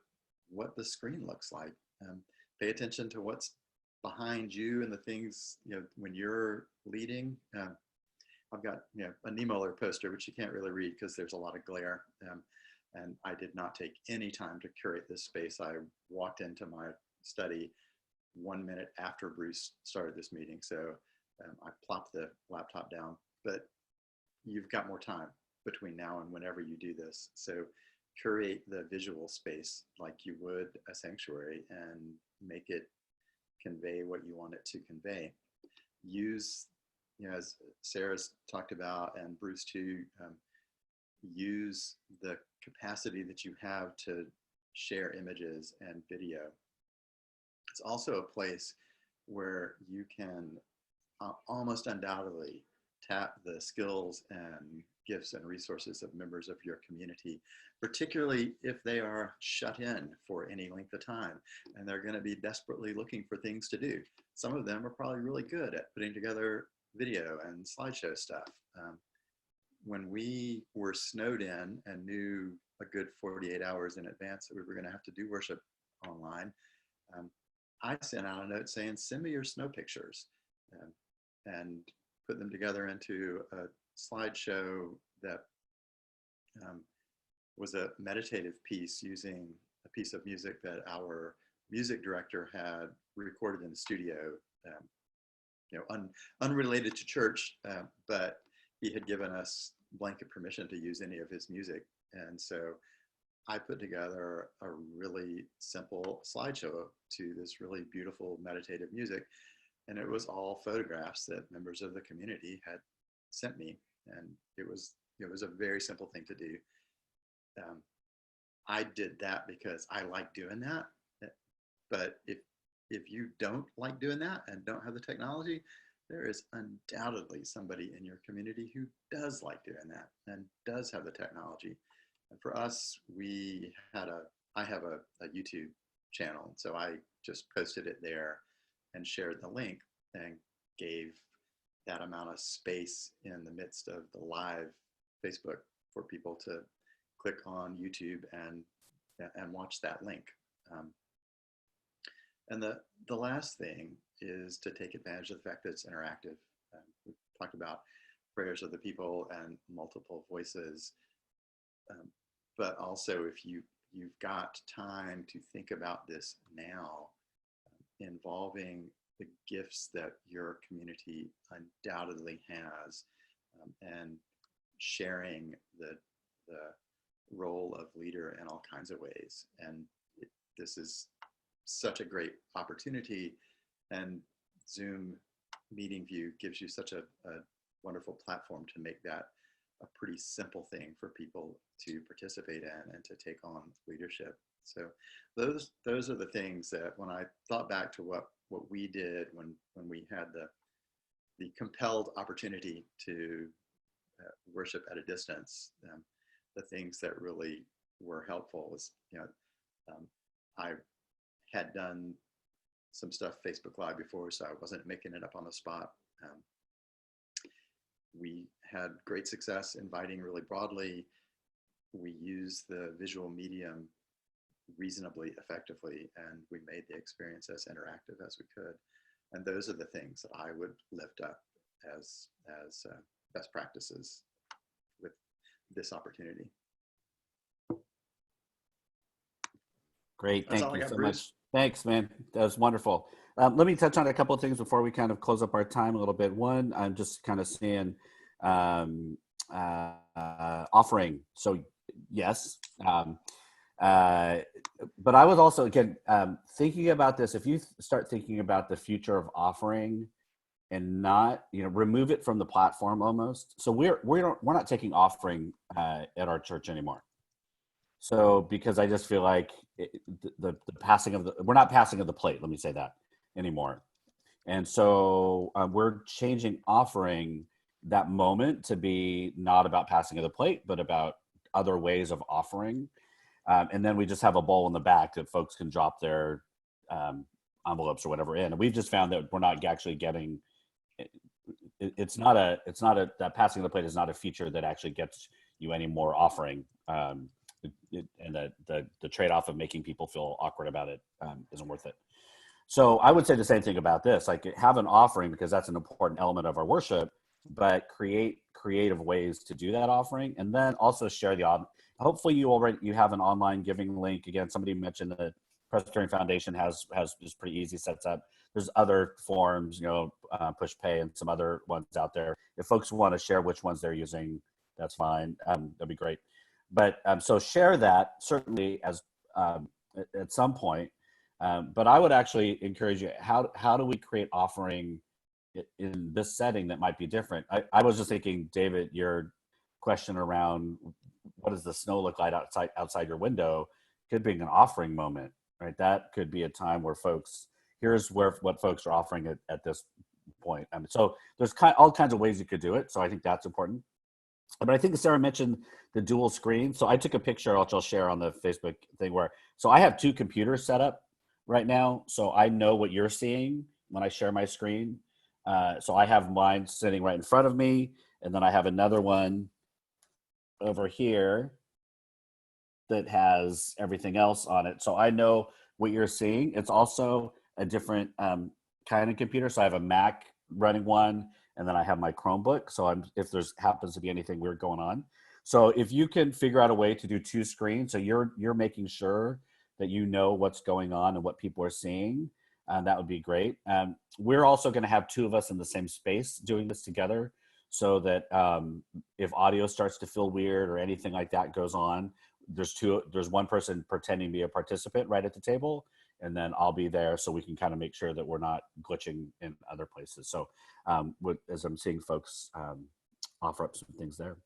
what the screen looks like. Pay attention to what's behind you and the things, when you're leading. I've got a Niemöller poster, which you can't really read because there's a lot of glare. And I did not take any time to curate this space. I walked into my study 1 minute after Bruce started this meeting. So I plopped the laptop down, but you've got more time between now and whenever you do this. So curate the visual space like you would a sanctuary and make it convey what you want it to convey. use, as Sarah's talked about, and Bruce too, use the capacity that you have to share images and video. It's also a place where you can almost undoubtedly tap the skills and gifts and resources of members of your community, particularly if they are shut in for any length of time and they're going to be desperately looking for things to do. Some of them are probably really good at putting together video and slideshow stuff. When we were snowed in and knew a good 48 hours in advance that we were going to have to do worship online, I sent out a note saying, send me your snow pictures, and put them together into a slideshow that was a meditative piece using a piece of music that our music director had recorded in the studio, unrelated to church, but he had given us blanket permission to use any of his music. And so I put together a really simple slideshow to this really beautiful meditative music. And it was all photographs that members of the community had sent me. And it was a very simple thing to do. I did that because I like doing that. But if you don't like doing that and don't have the technology, there is undoubtedly somebody in your community who does like doing that and does have the technology. And for us, I have a YouTube channel. So I just posted it there and shared the link and gave that amount of space in the midst of the live Facebook for people to click on YouTube and watch that link. And the last thing is to take advantage of the fact that it's interactive. We talked about prayers of the people and multiple voices, but also if you've got time to think about this now, involving the gifts that your community undoubtedly has, and sharing the role of leader in all kinds of ways. And this is such a great opportunity, and Zoom Meeting View gives you such a wonderful platform to make that a pretty simple thing for people to participate in and to take on leadership. So those are the things that when I thought back to what we did when we had the compelled opportunity to worship at a distance, the things that really were helpful was, I had done some stuff Facebook Live before, so I wasn't making it up on the spot. We had great success inviting really broadly. We used the visual medium reasonably effectively, and we made the experience as interactive as we could. And those are the things that I would lift up as best practices with this opportunity. Great, thank you so much. Thanks, man. That was wonderful. Let me touch on a couple of things before we kind of close up our time a little bit. One, I'm just kind of seeing offering. So yes, but I was also, again, thinking about this. If you start thinking about the future of offering and not, remove it from the platform almost. So we're not taking offering at our church anymore. So because I just feel like the passing of we're not passing of the plate, let me say that, anymore. And so we're changing offering that moment to be not about passing of the plate, but about other ways of offering. And then we just have a bowl in the back that folks can drop their envelopes or whatever in. And we've just found that we're not actually getting, it's not that passing of the plate is not a feature that actually gets you any more offering. And the trade-off of making people feel awkward about it isn't worth it. So I would say the same thing about this, like have an offering because that's an important element of our worship, but create creative ways to do that offering, and then also share hopefully you have an online giving link. Again, somebody mentioned the Presbyterian Foundation has just pretty easy sets up. There's other forms, Push Pay and some other ones out there. If folks want to share which ones they're using, that's fine. That'd be great. But so share that certainly as at some point. But I would actually encourage you, how do we create offering in this setting that might be different. I was just thinking, David, your question around what does the snow look like outside your window could be an offering moment, right? That could be a time where here's what folks are offering at this point. So there's all kinds of ways you could do it. So I think that's important. But I think Sarah mentioned the dual screen. So I took a picture, which I'll share on the Facebook thing so I have 2 computers set up right now. So I know what you're seeing when I share my screen. So I have mine sitting right in front of me. And then I have another one over here that has everything else on it. So I know what you're seeing. It's also a different kind of computer. So I have a Mac running one, and then I have my Chromebook. So if there's happens to be anything weird going on. So if you can figure out a way to do 2 screens, so you're making sure that you know what's going on and what people are seeing, that would be great. We're also going to have 2 of us in the same space doing this together, so that if audio starts to feel weird or anything like that goes on, there's one person pretending to be a participant right at the table, and then I'll be there, so we can kind of make sure that we're not glitching in other places. So as I'm seeing folks offer up some things there.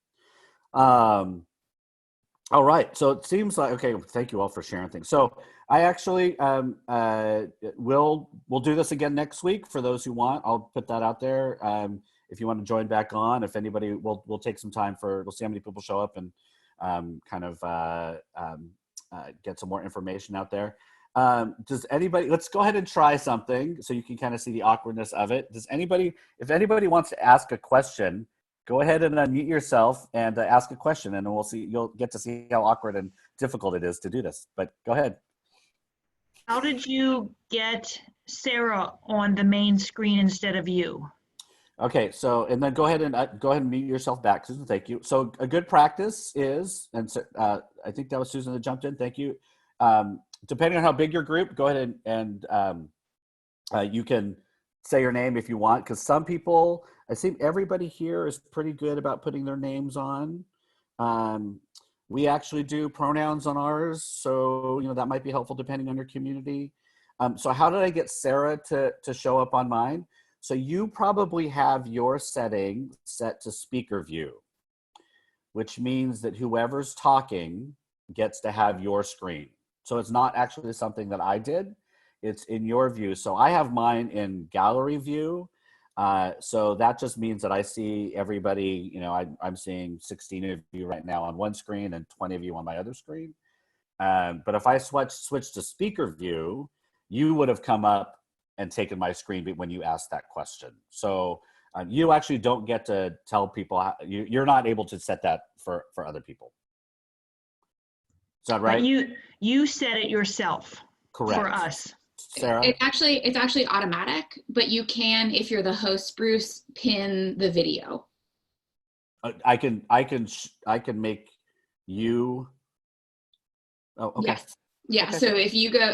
All right, so it seems like, okay, thank you all for sharing things. So I actually we'll do this again next week for those who want. I'll put that out there. If you want to join back on, if anybody, we'll take some time we'll see how many people show up and kind of get some more information out there. Does anybody, let's go ahead and try something so you can kind of see the awkwardness of it. If anybody wants to ask a question, go ahead and unmute yourself and ask a question, and you'll get to see how awkward and difficult it is to do this, but go ahead. How did you get Sarah on the main screen instead of you? Okay, so, and then go ahead and mute yourself back, Susan, thank you. So a good practice is, and so, I think that was Susan that jumped in, thank you. Depending on how big your group, go ahead and you can say your name if you want, because some people, I think everybody here is pretty good about putting their names on. We actually do pronouns on ours, so that might be helpful depending on your community. So how did I get Sarah to show up on mine? So you probably have your setting set to speaker view, which means that whoever's talking gets to have your screen. So it's not actually something that I did, it's in your view. So I have mine in gallery view. So that just means that I see everybody, I'm seeing 16 of you right now on one screen and 20 of you on my other screen. But if I switch to speaker view, you would have come up and taken my screen when you asked that question. So you actually don't get to tell people, you're not able to set that for other people. Is that right? But you set it yourself. Correct. For us. Sarah? It's actually automatic, but you can, if you're the host, Bruce, pin the video. I can make you. Oh, okay. Yes. Yeah. Okay.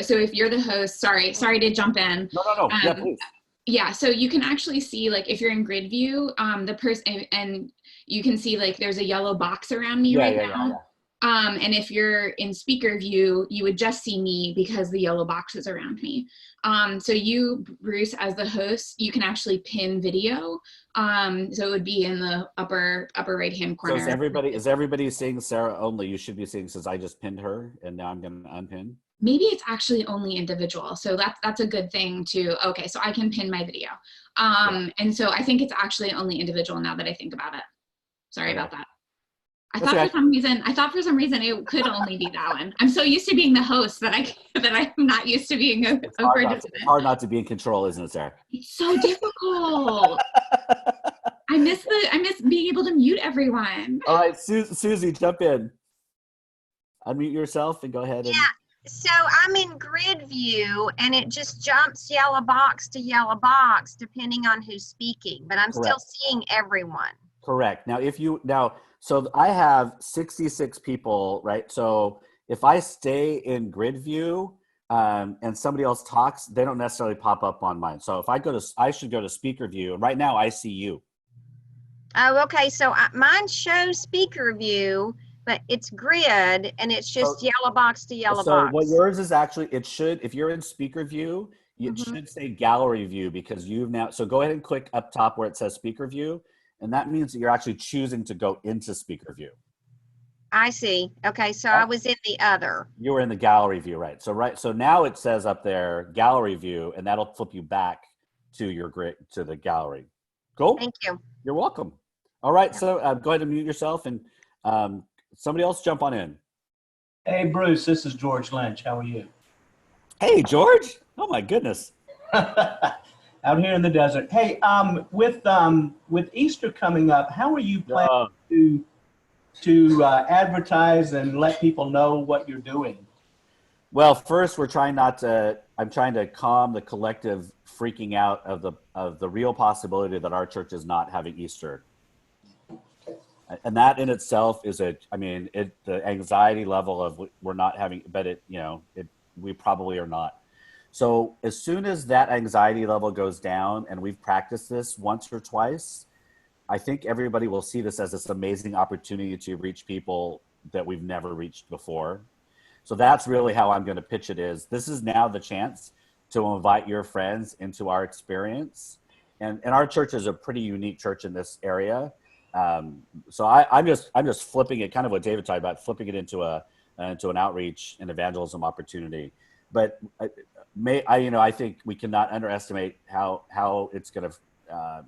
So if you're the host, sorry to jump in. No. Yeah, please. Yeah. So you can actually see, like, if you're in grid view, the person, and you can see, like, there's a yellow box around me now. Yeah. And if you're in speaker view, you would just see me because the yellow box is around me. So you, Bruce, as the host, you can actually pin video. So it would be in the upper right-hand corner. So is everybody seeing Sarah only? You should be seeing, since I just pinned her and now I'm going to unpin. Maybe it's actually only individual. So that's a good thing too. Okay, so I can pin my video. And so I think it's actually only individual now that I think about it. Sorry about that. I thought for some reason it could only be that one. I'm so used to being the host that I'm not used to being a participant. It's hard not to be in control, isn't it, Sarah? It's so difficult. I miss being able to mute everyone. All right, Susie, jump in. Unmute yourself and go ahead. Yeah. So I'm in grid view, and it just jumps yellow box to yellow box depending on who's speaking, but I'm still seeing everyone. Correct. So I have 66 people, right? So if I stay in grid view and somebody else talks, they don't necessarily pop up on mine. So if I should go to speaker view, and right now I see you. Oh, okay. So mine shows speaker view, but it's grid, and it's just yellow box to yellow box. So what yours is actually, if you're in speaker view, It should say gallery view because you've now, so go ahead and click up top where it says speaker view. And that means that you're actually choosing to go into speaker view. I see. Okay, so I was in the other. You were in the gallery view, right? So now it says up there gallery view, and that'll flip you back to your to the gallery. Cool. Thank you. You're welcome. All right, so go ahead and mute yourself, and somebody else jump on in. Hey, Bruce, this is George Lynch. How are you? Hey, George. Oh my goodness. Out here in the desert. Hey, with Easter coming up, how are you planning to advertise and let people know what you're doing? Well, first, I'm trying to calm the collective freaking out of the real possibility that our church is not having Easter. And that in itself is the anxiety level of we're not having, but we probably are not. So as soon as that anxiety level goes down, and we've practiced this once or twice, I think everybody will see this as this amazing opportunity to reach people that we've never reached before. So that's really how I'm going to pitch it is. This is now the chance to invite your friends into our experience. And our church is a pretty unique church in this area. So I'm just flipping it, kind of what David talked about, flipping it into an outreach and evangelism opportunity. But I think we cannot underestimate how it's going to,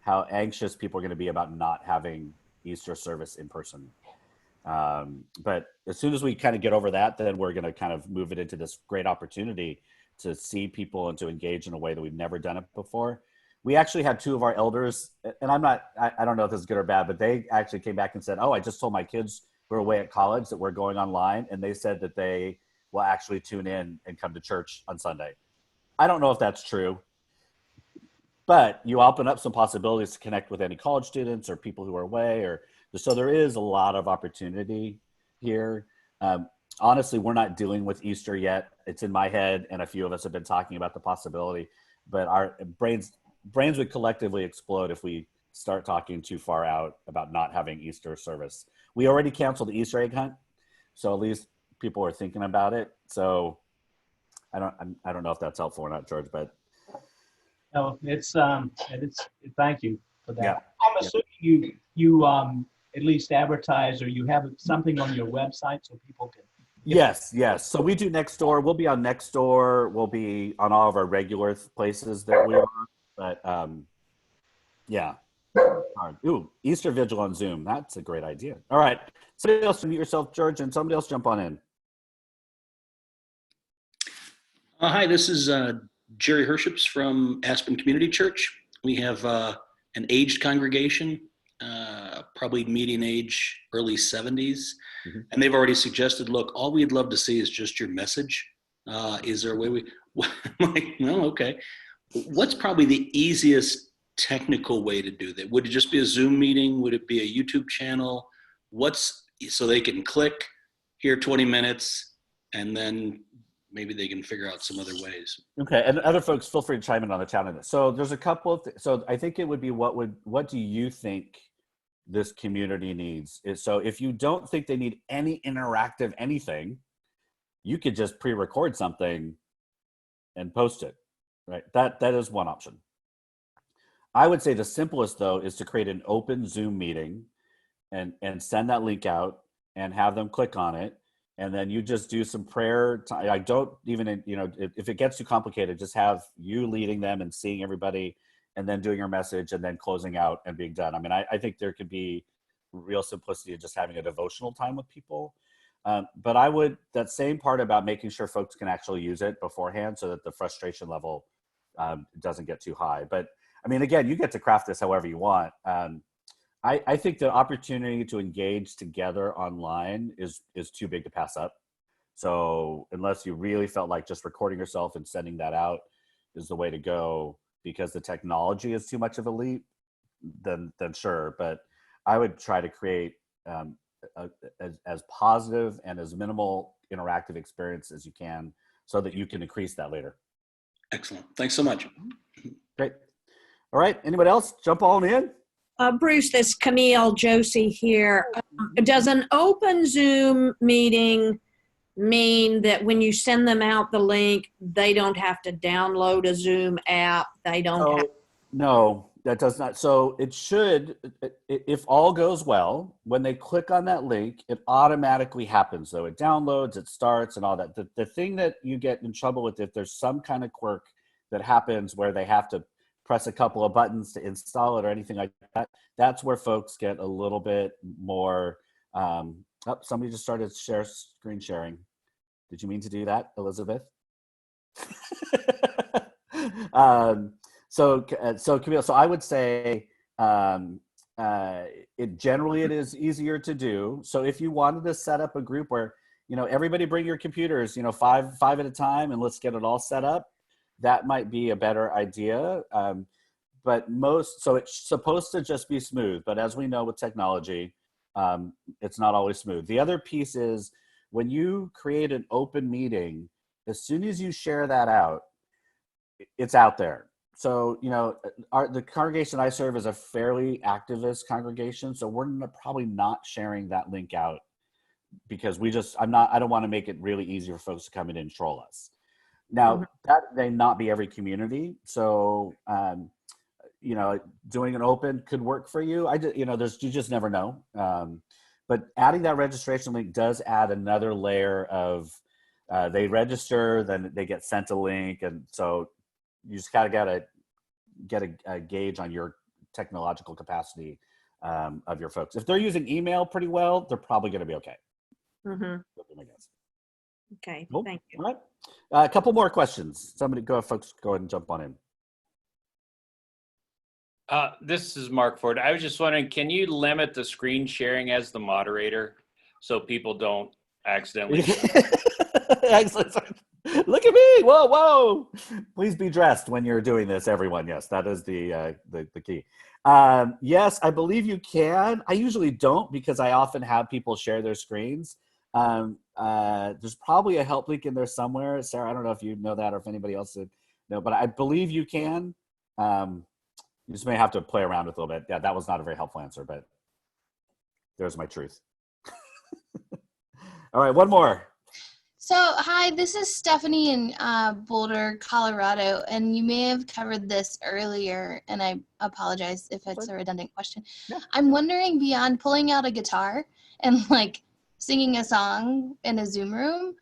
how anxious people are going to be about not having Easter service in person. But as soon as we kind of get over that, then we're going to kind of move it into this great opportunity to see people and to engage in a way that we've never done it before. We actually had two of our elders, and I don't know if this is good or bad, but they actually came back and said, I just told my kids who are away at college that we're going online, and they said that they will actually tune in and come to church on Sunday. I don't know if that's true, but you open up some possibilities to connect with any college students or people who are away, so there is a lot of opportunity here. Honestly, we're not dealing with Easter yet. It's in my head, and a few of us have been talking about the possibility, but our brains would collectively explode if we start talking too far out about not having Easter service. We already canceled the Easter egg hunt, so at least people are thinking about it. So I don't know if that's helpful or not, George, but no, it's thank you for that. Yeah. I'm assuming you at least advertise, or you have something on your website so people can. Yes. So we do Nextdoor. We'll be on Nextdoor. We'll be on all of our regular places that we are. But yeah. Ooh, Easter Vigil on Zoom. That's a great idea. All right. Somebody else mute yourself, George, and somebody else jump on in. Hi, this is Jerry Herships from Aspen Community Church. We have an aged congregation, probably median age, early 70s. Mm-hmm. And they've already suggested, look, all we'd love to see is just your message. Is there a way I'm like, no, okay. What's probably the easiest technical way to do that? Would it just be a Zoom meeting? Would it be a YouTube channel? So they can click here 20 minutes and then maybe they can figure out some other ways. Okay, and other folks, feel free to chime in on the chat on this. So there's a couple of so I think it would be what do you think this community needs? So if you don't think they need any interactive anything, you could just pre-record something and post it, right? That is one option. I would say the simplest though is to create an open Zoom meeting and send that link out and have them click on it. And then you just do some prayer. I don't even, if it gets too complicated, just have you leading them and seeing everybody and then doing your message and then closing out and being done. I mean, I think there could be real simplicity of just having a devotional time with people. But that same part about making sure folks can actually use it beforehand so that the frustration level doesn't get too high. But I mean, again, you get to craft this however you want. I think the opportunity to engage together online is too big to pass up. So unless you really felt like just recording yourself and sending that out is the way to go because the technology is too much of a leap, then sure. But I would try to create as positive and as minimal interactive experience as you can so that you can increase that later. Excellent. Thanks so much. Great. All right. Anybody else? Jump on in. Bruce, this is Camille Josie here. Does an open Zoom meeting mean that when you send them out the link, they don't have to download a Zoom app? They don't have. No, that does not. So it should, if all goes well, when they click on that link, it automatically happens. So it downloads, it starts, and all that. The thing that you get in trouble with, if there's some kind of quirk that happens where they have to press a couple of buttons to install it or anything like that, that's where folks get a little bit more. Oh, somebody just started screen sharing. Did you mean to do that, Elizabeth? So Camille, so I would say it is easier to do. So if you wanted to set up a group where, everybody bring your computers, five at a time, and let's get it all set up, that might be a better idea. But so it's supposed to just be smooth. But as we know with technology, it's not always smooth. The other piece is when you create an open meeting, as soon as you share that out, it's out there. So, the congregation I serve is a fairly activist congregation. So we're probably not sharing that link out because I don't want to make it really easy for folks to come in and troll us. Now, that may not be every community. So, doing an open could work for you. You just never know. But adding that registration link does add another layer of, they register, then they get sent a link. And so you just gotta get a gauge on your technological capacity of your folks. If they're using email pretty well, they're probably going to be okay. I guess. Okay, Cool. thank you. All right. A couple more questions. Folks, go ahead and jump on in. This is Mark Ford. I was just wondering, can you limit the screen sharing as the moderator so people don't accidentally? Excellent. Look at me. Whoa. Please be dressed when you're doing this, everyone. Yes, that is the key. Yes, I believe you can. I usually don't because I often have people share their screens. There's probably a help link in there somewhere. Sarah, I don't know if you know that or if anybody else would know, but I believe you can. You just may have to play around with a little bit. Yeah, that was not a very helpful answer, but there's my truth. All right, one more. So, hi, this is Stephanie in Boulder, Colorado, and you may have covered this earlier, and I apologize if it's a redundant question. Yeah. I'm wondering, beyond pulling out a guitar and singing a song in a Zoom room,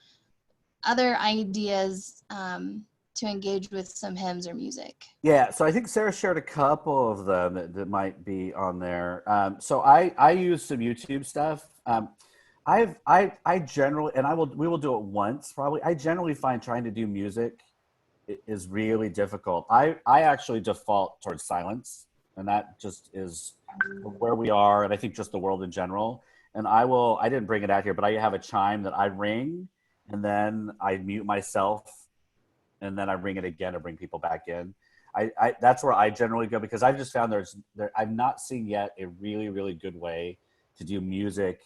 other ideas to engage with some hymns or music? Yeah, so I think Sarah shared a couple of them that might be on there. So I use some YouTube stuff. I generally, and we will do it once probably. I generally find trying to do music is really difficult. I actually default towards silence, and that just is where we are, and I think just the world in general. And I didn't bring it out here, but I have a chime that I ring, and then I mute myself, and then I ring it again to bring people back in. That's where I generally go because I've just found I've not seen yet a really, really good way to do music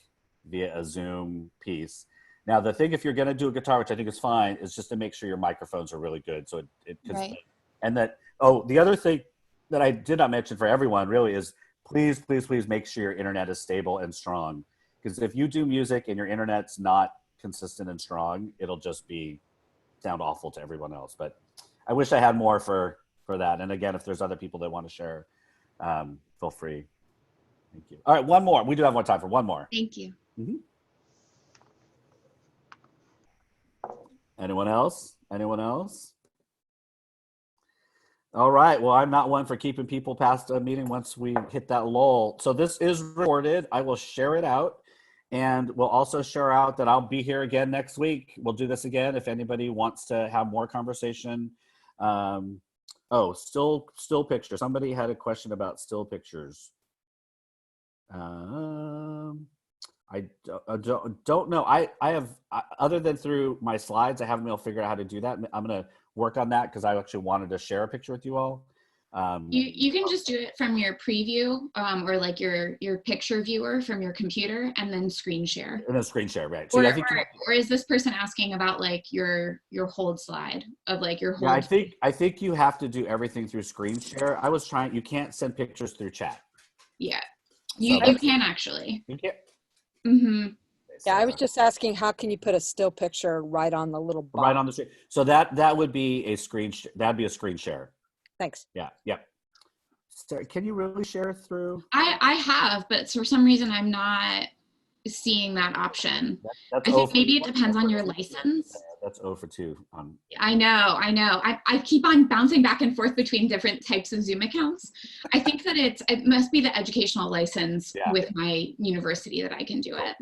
via a Zoom piece. Now, the thing, if you're going to do a guitar, which I think is fine, is just to make sure your microphones are really good. So Right. And that, the other thing that I did not mention for everyone really is please, please, please make sure your internet is stable and strong. Because if you do music and your internet's not consistent and strong, it'll just sound awful to everyone else. But I wish I had more for that. And again, if there's other people that want to share, feel free. Thank you. All right, one more. We do have more time for one more. Thank you. Mm-hmm. Anyone else? All right. Well, I'm not one for keeping people past a meeting once we hit that lull. So this is recorded. I will share it out. And we'll also share out that I'll be here again next week. We'll do this again if anybody wants to have more conversation. Still pictures. Somebody had a question about still pictures. I don't know. I have, other than through my slides, I haven't been able to figure out how to do that. I'm going to work on that because I actually wanted to share a picture with you all. You can just do it from your preview or your picture viewer from your computer and then screen share. And then screen share, right? So or is this person asking about your hold slide of your hold? Yeah, I think you have to do everything through screen share. You can't send pictures through chat. Yeah, you can actually. You can. Mm-hmm. Yeah, I was just asking, how can you put a still picture right on the little box? Right on the screen. So that would be a screen. That'd be a screen share. Thanks. Yeah. Yeah. Sarah, can you really share through? I have, but for some reason I'm not seeing that option. That's I think maybe it depends on your license. That's 0 for 2. I know. I keep on bouncing back and forth between different types of Zoom accounts. I think that it must be the educational license with my university that I can do it.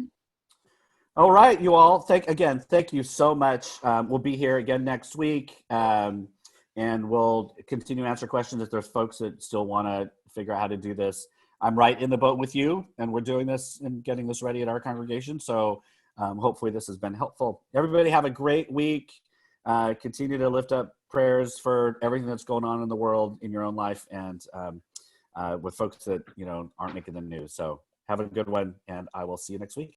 All right, you all. Thank you so much. We'll be here again next week, and we'll continue to answer questions if there's folks that still want to figure out how to do this. I'm right in the boat with you, and we're doing this and getting this ready at our congregation. So hopefully this has been helpful. Everybody have a great week. Continue to lift up prayers for everything that's going on in the world, in your own life, and with folks that aren't making the news. So have a good one, and I will see you next week.